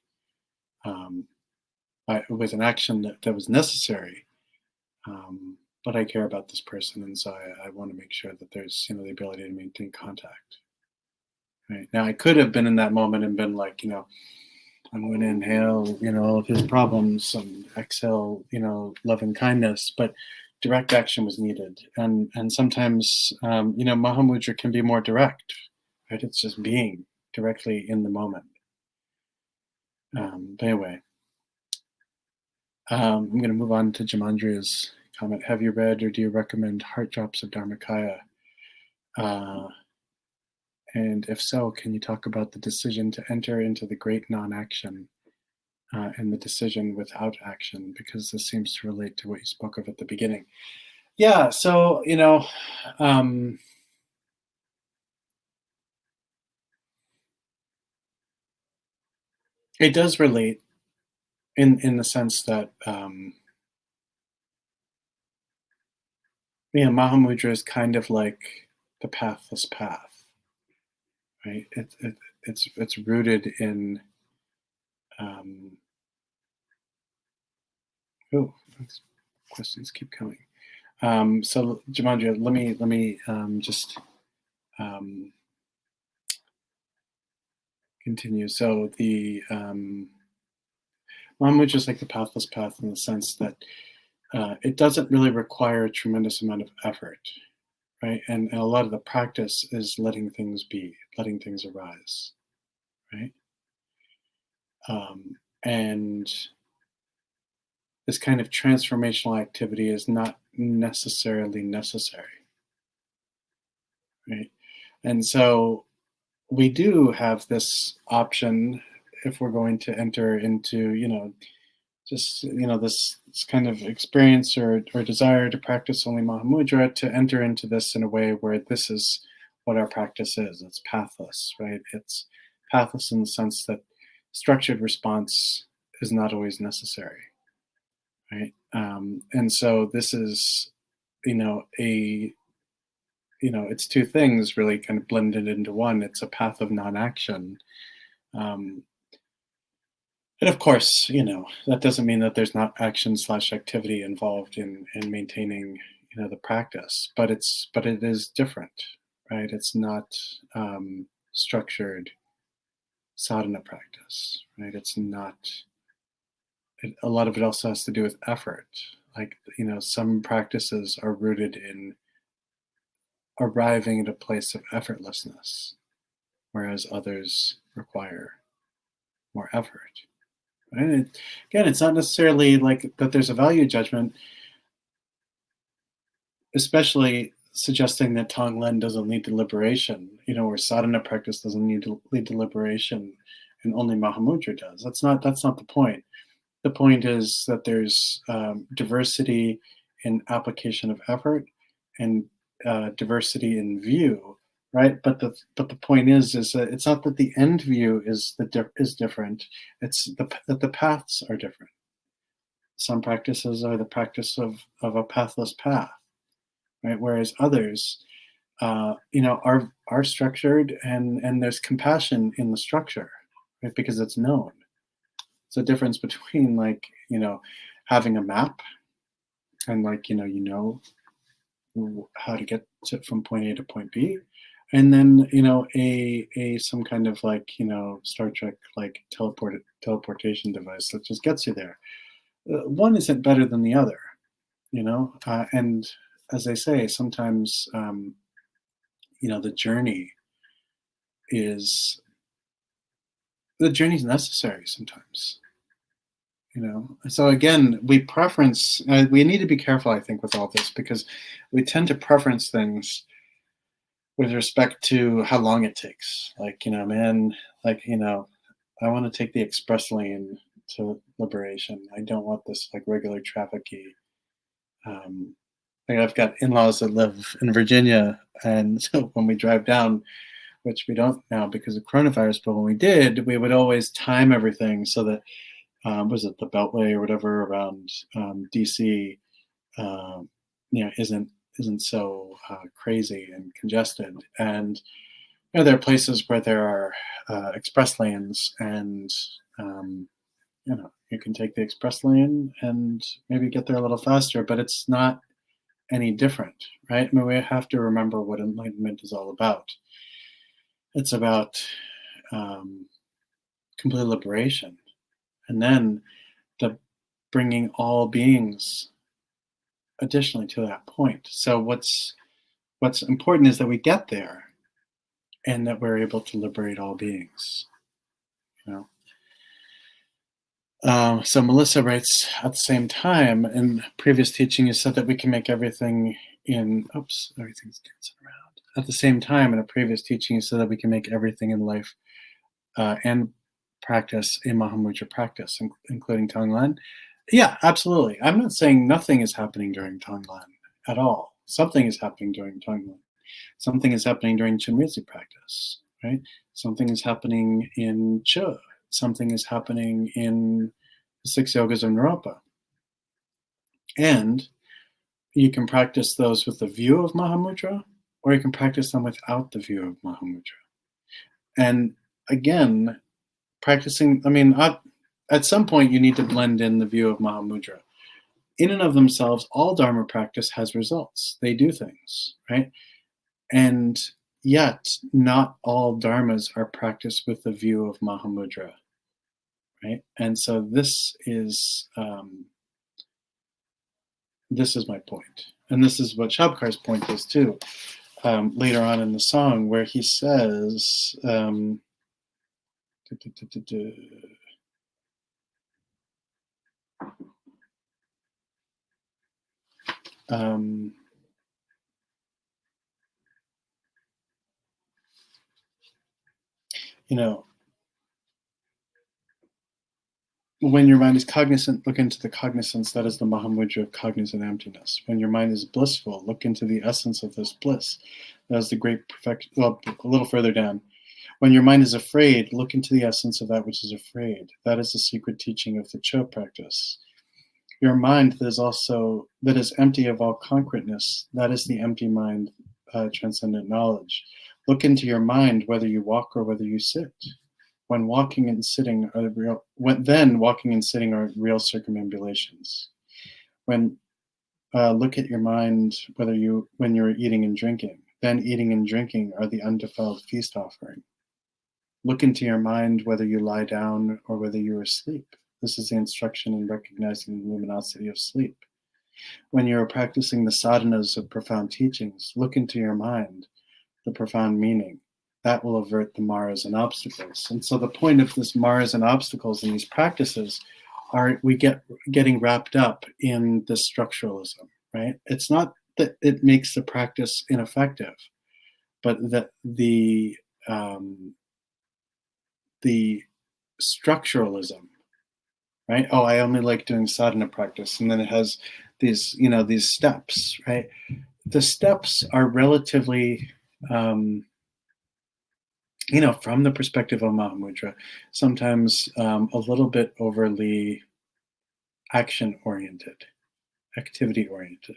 It was an action that was necessary, but I care about this person, and so I want to make sure that there's the ability to maintain contact. Right now, I could have been in that moment and been like, I'm going to inhale, all of his problems, and exhale, love and kindness. But direct action was needed, and sometimes, Mahamudra can be more direct, right? It's just being directly in the moment. But anyway, I'm going to move on to Jamandria's comment. Have you read or do you recommend Heart Drops of Dharmakaya? And if so, can you talk about the decision to enter into the great non-action and the decision without action? Because this seems to relate to what you spoke of at the beginning. Yeah, so, it does relate in the sense that, Mahamudra is kind of like the pathless path, right? It's rooted in, oh, questions keep coming. So Jamandria, let me just continue. So the Mahamudra is like the pathless path in the sense that it doesn't really require a tremendous amount of effort, right? And a lot of the practice is letting things be, letting things arise, right? And this kind of transformational activity is not necessarily necessary, right? And so we do have this option if we're going to enter into, just this kind of experience or desire to practice only Mahamudra, to enter into this in a way where this is what our practice is. It's pathless, right? It's pathless in the sense that structured response is not always necessary, right? And so this is, a it's two things really kind of blended into one. It's a path of non-action. Um, And of course, that doesn't mean that there's not action slash activity involved in maintaining, the practice, but it is different, right? It's not structured sadhana practice, right? It's not. A lot of it also has to do with effort. Like, some practices are rooted in arriving at a place of effortlessness, whereas others require more effort. Right? Again, it's not necessarily like that there's a value judgment, especially suggesting that Tonglen doesn't lead to liberation, or sadhana practice doesn't need to lead to liberation, and only Mahamudra does. That's not the point. The point is that there's diversity in application of effort and diversity in view, right? But the point is that it's not that the end view is different. It's that the paths are different. Some practices are the practice of a pathless path, right? Whereas others, are structured, and there's compassion in the structure, right? Because it's known. It's a difference between, like, having a map and, like, how to get from point A to point B, and then, a some kind of, like, Star Trek like teleportation device that just gets you there. One isn't better than the other, and as they say, sometimes the journey is necessary sometimes. So again, we need to be careful, I think, with all this, because we tend to preference things with respect to how long it takes. Like, man, like, I want to take the express lane to liberation. I don't want this, like, regular trafficy. Like, I've got in-laws that live in Virginia, and so when we drive down, which we don't now because of coronavirus, but when we did, we would always time everything so that was it the Beltway or whatever around DC, isn't so crazy and congested. And there are places where there are express lanes, and you can take the express lane and maybe get there a little faster, but it's not any different, right? I mean, we have to remember what enlightenment is all about. It's about complete liberation, and then the bringing all beings additionally to that point. So what's important is that we get there, and that we're able to liberate all beings. So Melissa writes, at the same time, in previous teaching, you said that we can make everything everything's dancing around. At the same time, in a previous teaching, you said that we can make everything in life and practice a Mahamudra practice, including Tonglen. Yeah, absolutely. I'm not saying nothing is happening during Tonglen at all. Something is happening during Tonglen. Something is happening during Chinrizi practice, right? Something is happening in Chu. Something is happening in the 6 yogas of Naropa. And you can practice those with the view of Mahamudra, or you can practice them without the view of Mahamudra. And again, practicing, at some point you need to blend in the view of Mahamudra. In and of themselves, all Dharma practice has results. They do things, right? And yet, not all dharmas are practiced with the view of Mahamudra, right? And so this is my point, and this is what Shabkar's point is too. Later on in the song, where he says, um, you know, when your mind is cognizant, look into the cognizance. That is the Mahamudra of cognizant emptiness. When your mind is blissful, look into the essence of this bliss. That is the great perfection. Well, a little further down. When your mind is afraid, look into the essence of that which is afraid. That is the secret teaching of the Cho practice. Your mind that is empty of all concreteness. That is the empty mind, transcendent knowledge. Look into your mind, whether you walk or whether you sit. When walking and sitting are real, then walking and sitting are real circumambulations. When look at your mind, when you're eating and drinking, then eating and drinking are the undefiled feast offering. Look into your mind whether you lie down or whether you are asleep. This is the instruction in recognizing the luminosity of sleep. When you are practicing the sadhanas of profound teachings, look into your mind, the profound meaning. That will avert the maras and obstacles. And so the point of this maras and obstacles in these practices are getting wrapped up in this structuralism, right? It's not that it makes the practice ineffective, but that the structuralism, right? Oh, I only like doing sadhana practice, and then it has these steps, right? The steps are relatively from the perspective of Mahamudra, sometimes a little bit overly action-oriented, activity-oriented,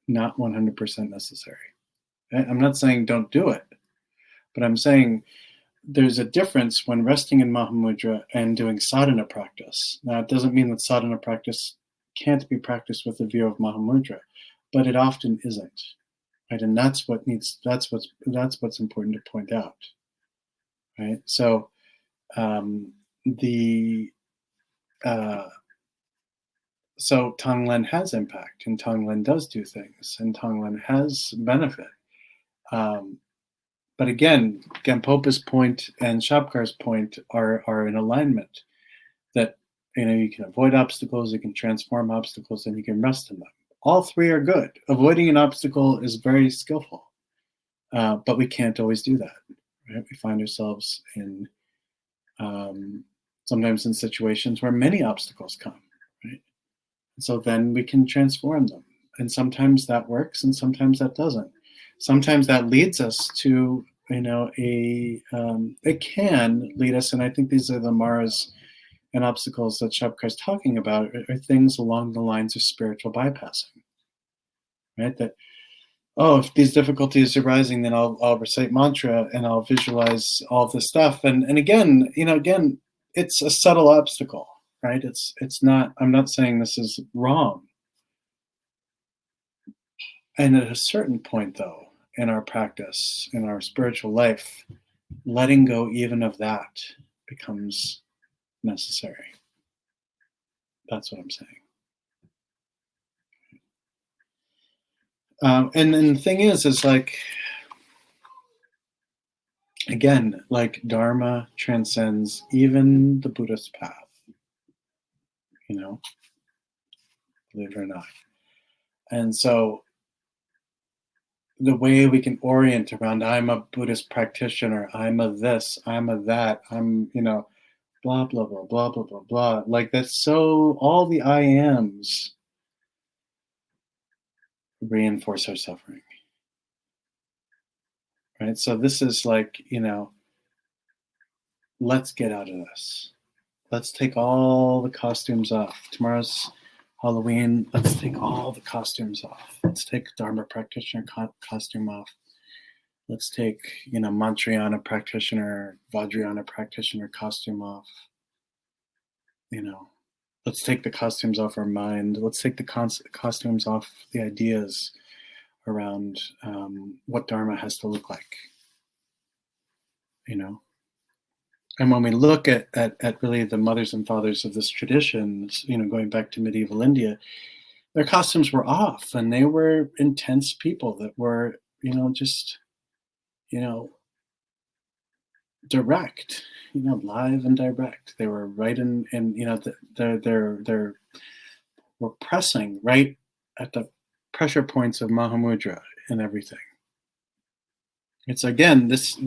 not 100% necessary. I'm not saying don't do it, but I'm saying there's a difference when resting in Mahamudra and doing sadhana practice. Now, it doesn't mean that sadhana practice can't be practiced with the view of Mahamudra, but it often isn't. Right, and that's what's important to point out, right? So so Tonglen has impact, and Tonglen does do things, and Tonglen has benefit. But again, Gampopa's point and Shabkar's point are in alignment. That you can avoid obstacles, you can transform obstacles, and you can rest in them. All three are good. Avoiding an obstacle is very skillful, but we can't always do that. Right? We find ourselves in sometimes in situations where many obstacles come. Right? And so then we can transform them, and sometimes that works, and sometimes that doesn't. Sometimes that leads us to it can lead us, and I think these are the maras and obstacles that Shabkar's talking about are things along the lines of spiritual bypassing, right? That, oh, if these difficulties are rising, then I'll recite mantra and I'll visualize all this stuff. And again, it's a subtle obstacle, right? It's not, I'm not saying this is wrong. And at a certain point, though, in our practice, in our spiritual life, letting go even of that becomes necessary. That's what I'm saying. And then the thing is like, again, like Dharma transcends even the Buddhist path, believe it or not. And so the way we can orient around, I'm a Buddhist practitioner, I'm a this, I'm a that, I'm, blah, blah, blah, blah, blah, blah, blah. Like that's so, all the I ams reinforce our suffering. Right? So this is like, let's get out of this. Let's take all the costumes off. Tomorrow's Halloween. Let's take all the costumes off. Let's take Dharma practitioner costume off. Let's take, Mantrayana practitioner, Vajrayana practitioner costume off. Let's take the costumes off our mind. Let's take the costumes off the ideas around what Dharma has to look like. And when we look at really the mothers and fathers of this tradition, going back to medieval India, their costumes were off, and they were intense people that were, just, direct, live and direct. They were right in they're were pressing right at the pressure points of Mahamudra in everything. It's again, this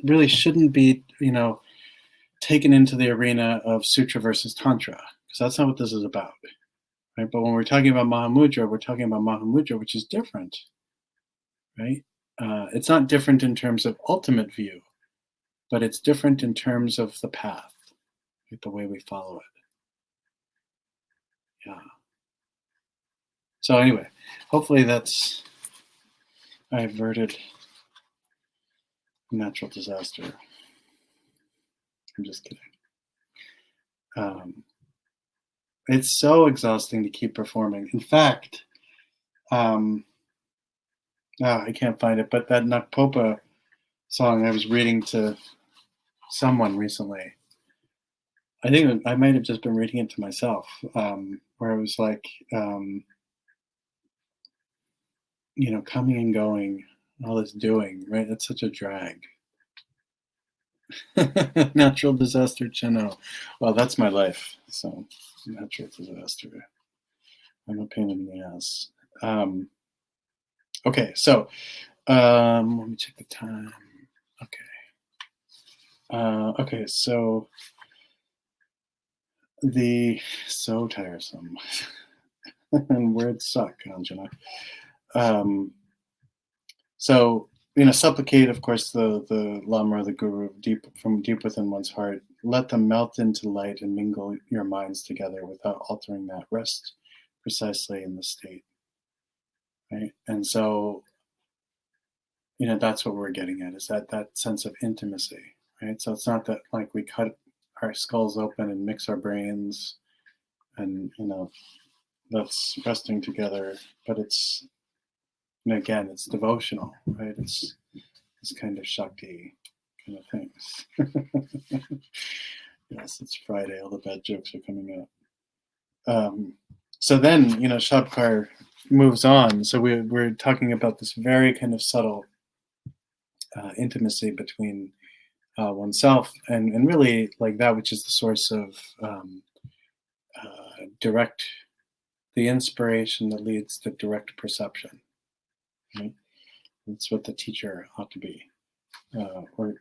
really shouldn't be, taken into the arena of sutra versus tantra, because that's not what this is about, right? But when we're talking about Mahamudra, we're talking about Mahamudra, which is different, right? It's not different in terms of ultimate view, but it's different in terms of the path, like the way we follow it. Yeah. So anyway, hopefully I averted natural disaster. I'm just kidding. It's so exhausting to keep performing. In fact, I can't find it, but that Nakpopa song I was reading to someone recently, I think I might have just been reading it to myself, where it was like, coming and going, all this doing, right? That's such a drag. Natural disaster, Chino. Well, that's my life. So, natural disaster. I'm a pain in the ass. Okay, so let me check the time. Okay, so so tiresome. And words suck, Anjana. So, supplicate, of course, the Lama or the Guru from deep within one's heart. Let them melt into light and mingle your minds together without altering that. Rest precisely in the state, right? And so, that's what we're getting at, is that sense of intimacy, right? So it's not that like we cut our skulls open and mix our brains and, that's resting together, but it's, again, it's devotional, right? It's this kind of Shakti kind of things. Yes, it's Friday. All the bad jokes are coming out. So then, Shabkar moves on. So we're talking about this very kind of subtle intimacy between oneself and really like that which is the source of the inspiration that leads to direct perception. Right? That's what the teacher ought to be, or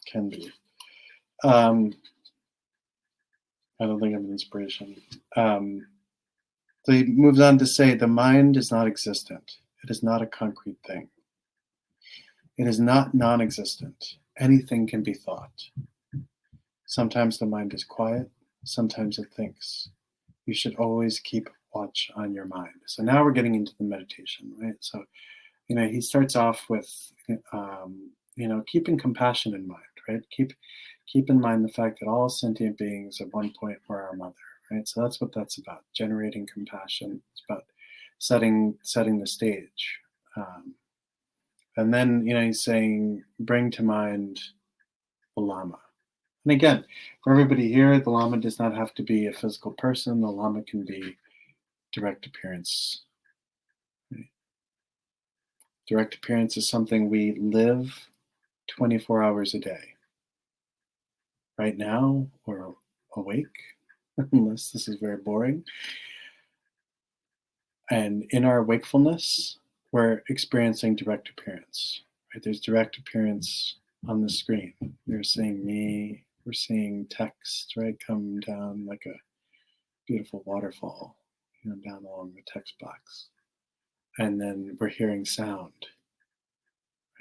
can be. I don't think I'm an inspiration. So he moves on to say, the mind is not existent. It is not a concrete thing. It is not non-existent. Anything can be thought. Sometimes the mind is quiet. Sometimes it thinks. You should always keep watch on your mind. So now we're getting into the meditation, right? So, he starts off with, keeping compassion in mind, right? Keep in mind the fact that all sentient beings at one point were our mother, right? So that's what that's about, generating compassion. It's about setting the stage. And then, he's saying, bring to mind the Lama. And again, for everybody here, the Lama does not have to be a physical person. The Lama can be direct appearance. Right? Direct appearance is something we live 24 hours a day. Right now, we're awake, unless this is very boring. And in our wakefulness, we're experiencing direct appearance. Right? There's direct appearance on the screen. You're seeing me. We're seeing text, right, come down like a beautiful waterfall, down along the text box. And then we're hearing sound,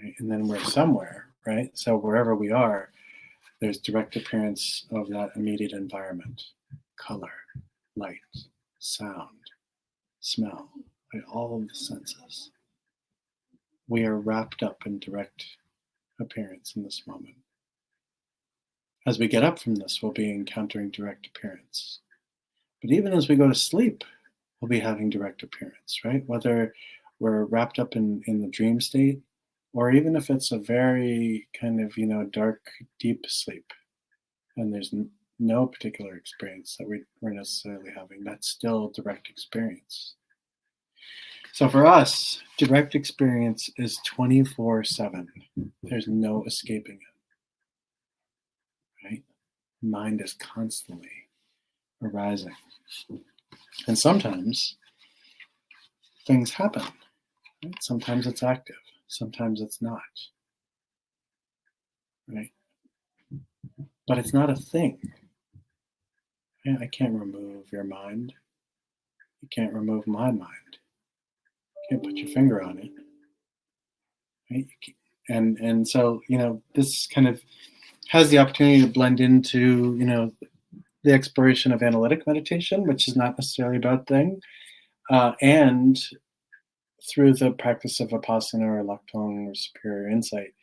right? And then we're somewhere, right? So wherever we are, there's direct appearance of that immediate environment, color, light, sound, smell, right? All of the senses. We are wrapped up in direct appearance in this moment. As we get up from this, we'll be encountering direct appearance. But even as we go to sleep, we'll be having direct appearance, right? Whether we're wrapped up in the dream state, or even if it's a very kind of, dark, deep sleep, and there's no particular experience that we're necessarily having, that's still direct experience. So for us, direct experience is 24/7. There's no escaping it, right? Mind is constantly arising. And sometimes things happen. Right? Sometimes it's active, sometimes it's not. Right? But it's not a thing. I can't remove your mind. You can't remove my mind. You can't put your finger on it. Right? And so, this kind of has the opportunity to blend into, the exploration of analytic meditation, which is not necessarily a bad thing, and through the practice of vipassana or lakton or superior insight,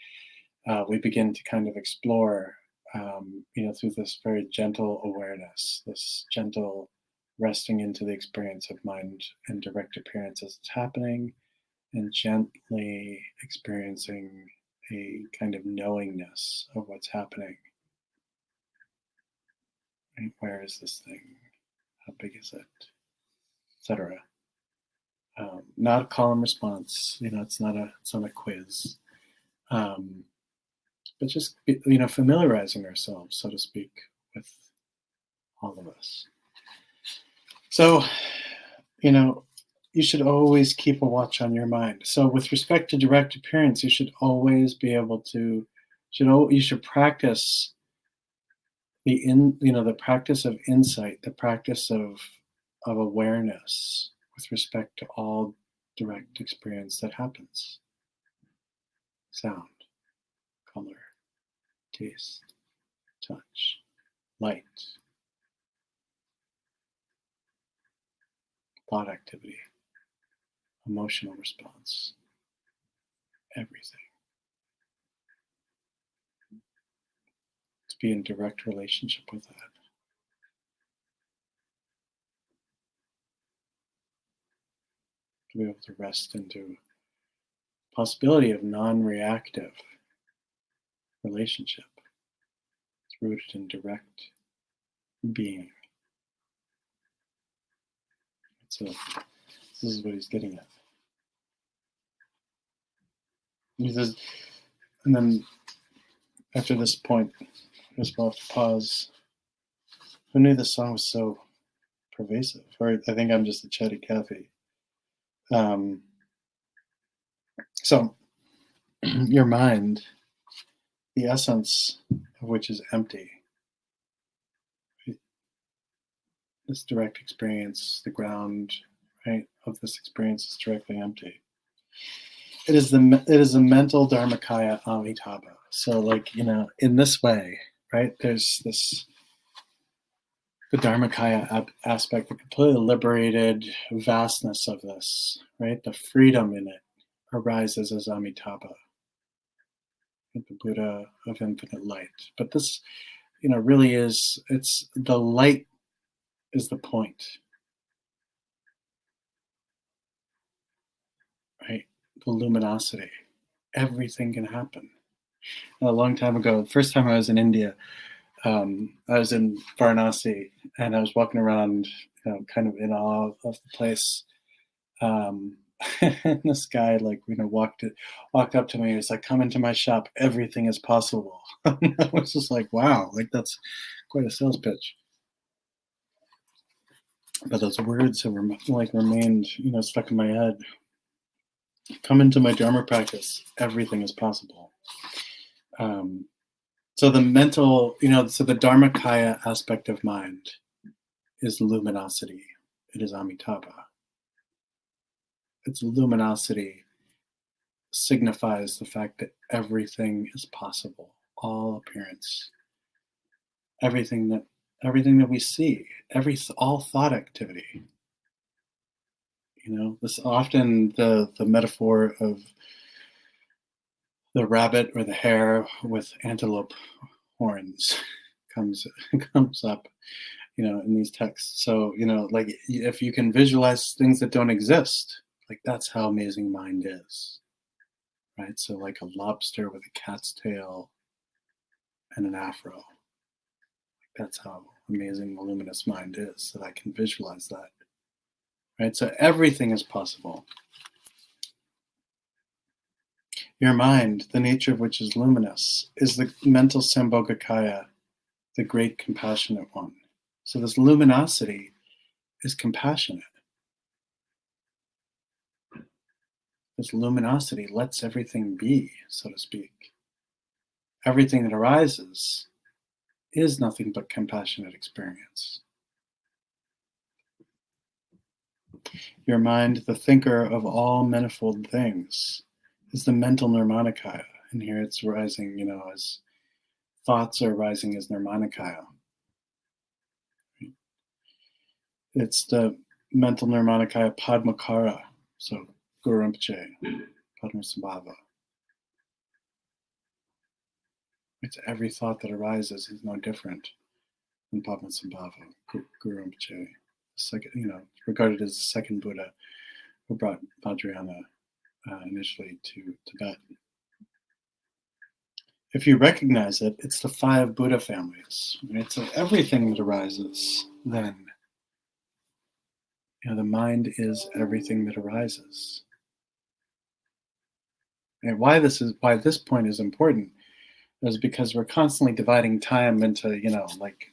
we begin to kind of explore, through this very gentle awareness, this gentle resting into the experience of mind and direct appearance as it's happening, and gently experiencing a kind of knowingness of what's happening. Right? Where is this thing? How big is it? Etc. Not a call and response. It's not a quiz. But just familiarizing ourselves, so to speak, with all of us. So, you should always keep a watch on your mind. So, with respect to direct appearance, you should always be able to. You should practice the practice of insight, the practice of awareness with respect to all direct experience that happens. Sound, color, taste, touch, light, thought activity, emotional response, everything. To be in direct relationship with that. To be able to rest into possibility of non-reactive relationship. It's rooted in direct being. So this is what he's getting at. He says, and then after this point, just we'll have to pause. Who knew this song was so pervasive? Or I think I'm just a chatty Cathy. So your mind, the essence of which is empty, right? This direct experience, the ground, right, of this experience is directly empty. It is a mental dharmakaya amitabha. So in this way, right, there's the dharmakaya aspect, the completely liberated vastness of this, right, the freedom in it arises as amitabha, the Buddha of infinite light. But this, really it's the light is the point, right? The luminosity. Everything can happen. A long time ago, the first time I was in India, I was in Varanasi, and I was walking around, kind of in awe of the place. And this guy, walked up to me. He was like, "Come into my shop. Everything is possible." I was just like, "Wow, that's quite a sales pitch." But those words have remained, stuck in my head. Come into my Dharma practice. Everything is possible. So the mental, so the Dharmakaya aspect of mind is luminosity. It is Amitabha. Its luminosity signifies the fact that everything is possible. All appearance, everything that we see, all thought activity. This often the metaphor of the rabbit or the hare with antelope horns comes up, in these texts. So, if you can visualize things that don't exist, that's how amazing mind is, right? So like a lobster with a cat's tail and an afro. That's how amazing the luminous mind is, that I can visualize that, right? So everything is possible. Your mind, the nature of which is luminous, is the mental Sambhogakaya, the great compassionate one. So this luminosity is compassionate. This luminosity lets everything be, so to speak. Everything that arises is nothing but compassionate experience. Your mind, the thinker of all manifold things, is the mental nirmanakaya. And here it's rising, as thoughts are rising as nirmanakaya. It's the mental nirmanakaya padmakara. So Guru Rinpoche, Padmasambhava. It's every thought that arises is no different than Padmasambhava, Guru Rinpoche. Second, regarded as the second Buddha who brought Vajrayana initially to Tibet. If you recognize it, it's the 5 Buddha families. It's everything that arises then. The mind is everything that arises. And why this point is important is because we're constantly dividing time into, like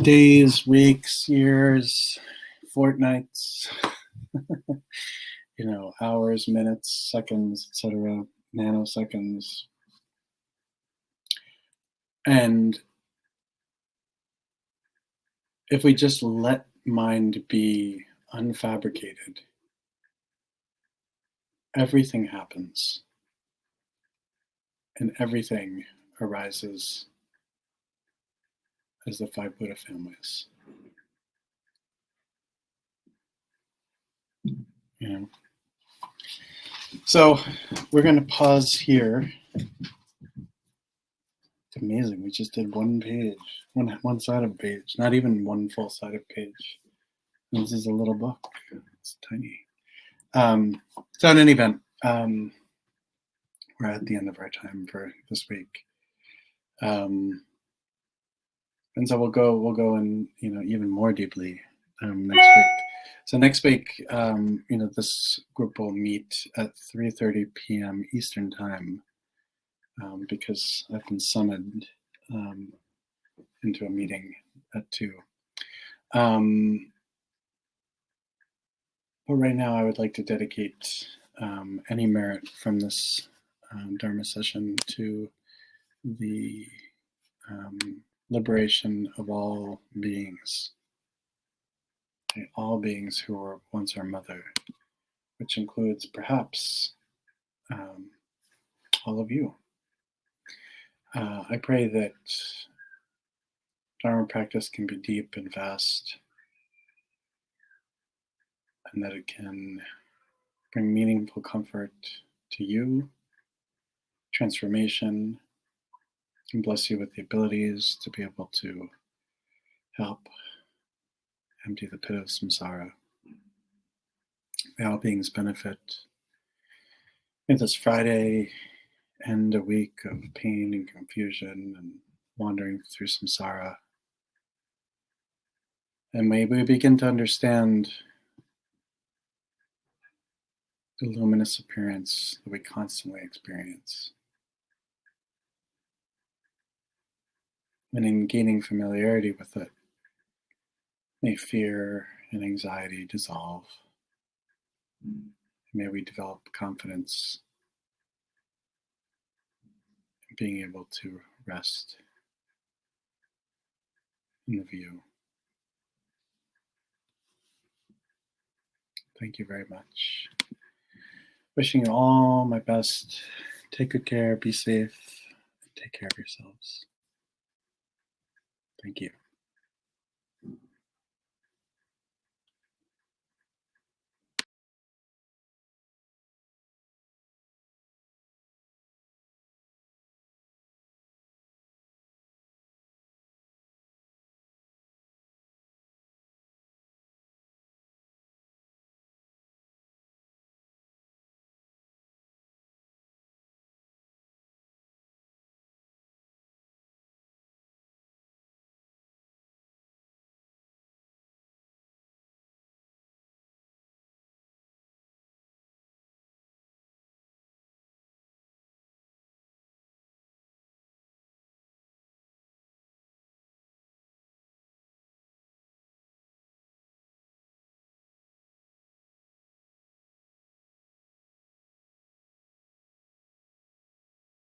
days, weeks, years, fortnights, hours, minutes, seconds, etc., nanoseconds. And if we just let mind be unfabricated, everything happens and everything arises as the 5 Buddha families. So we're going to pause here. It's amazing. We just did one page, one side of a page, not even one full-sided page. This is a little book. It's tiny. So in any event, we're at the end of our time for this week. And so we'll go in, even more deeply next week. So next week, this group will meet at 3:30 p.m. Eastern Time because I've been summoned into a meeting at 2. But right now, I would like to dedicate any merit from this Dharma session to the liberation of all beings. All beings who were once our mother, which includes perhaps all of you. I pray that Dharma practice can be deep and vast, and that it can bring meaningful comfort to you, transformation, and bless you with the abilities to be able to help empty the pit of samsara. May all beings benefit. May this Friday end a week of pain and confusion and wandering through samsara. And may we begin to understand the luminous appearance that we constantly experience. And in gaining familiarity with it, may fear and anxiety dissolve. May we develop confidence in being able to rest in the view. Thank you very much. Wishing you all my best. Take good care, be safe, and take care of yourselves. Thank you.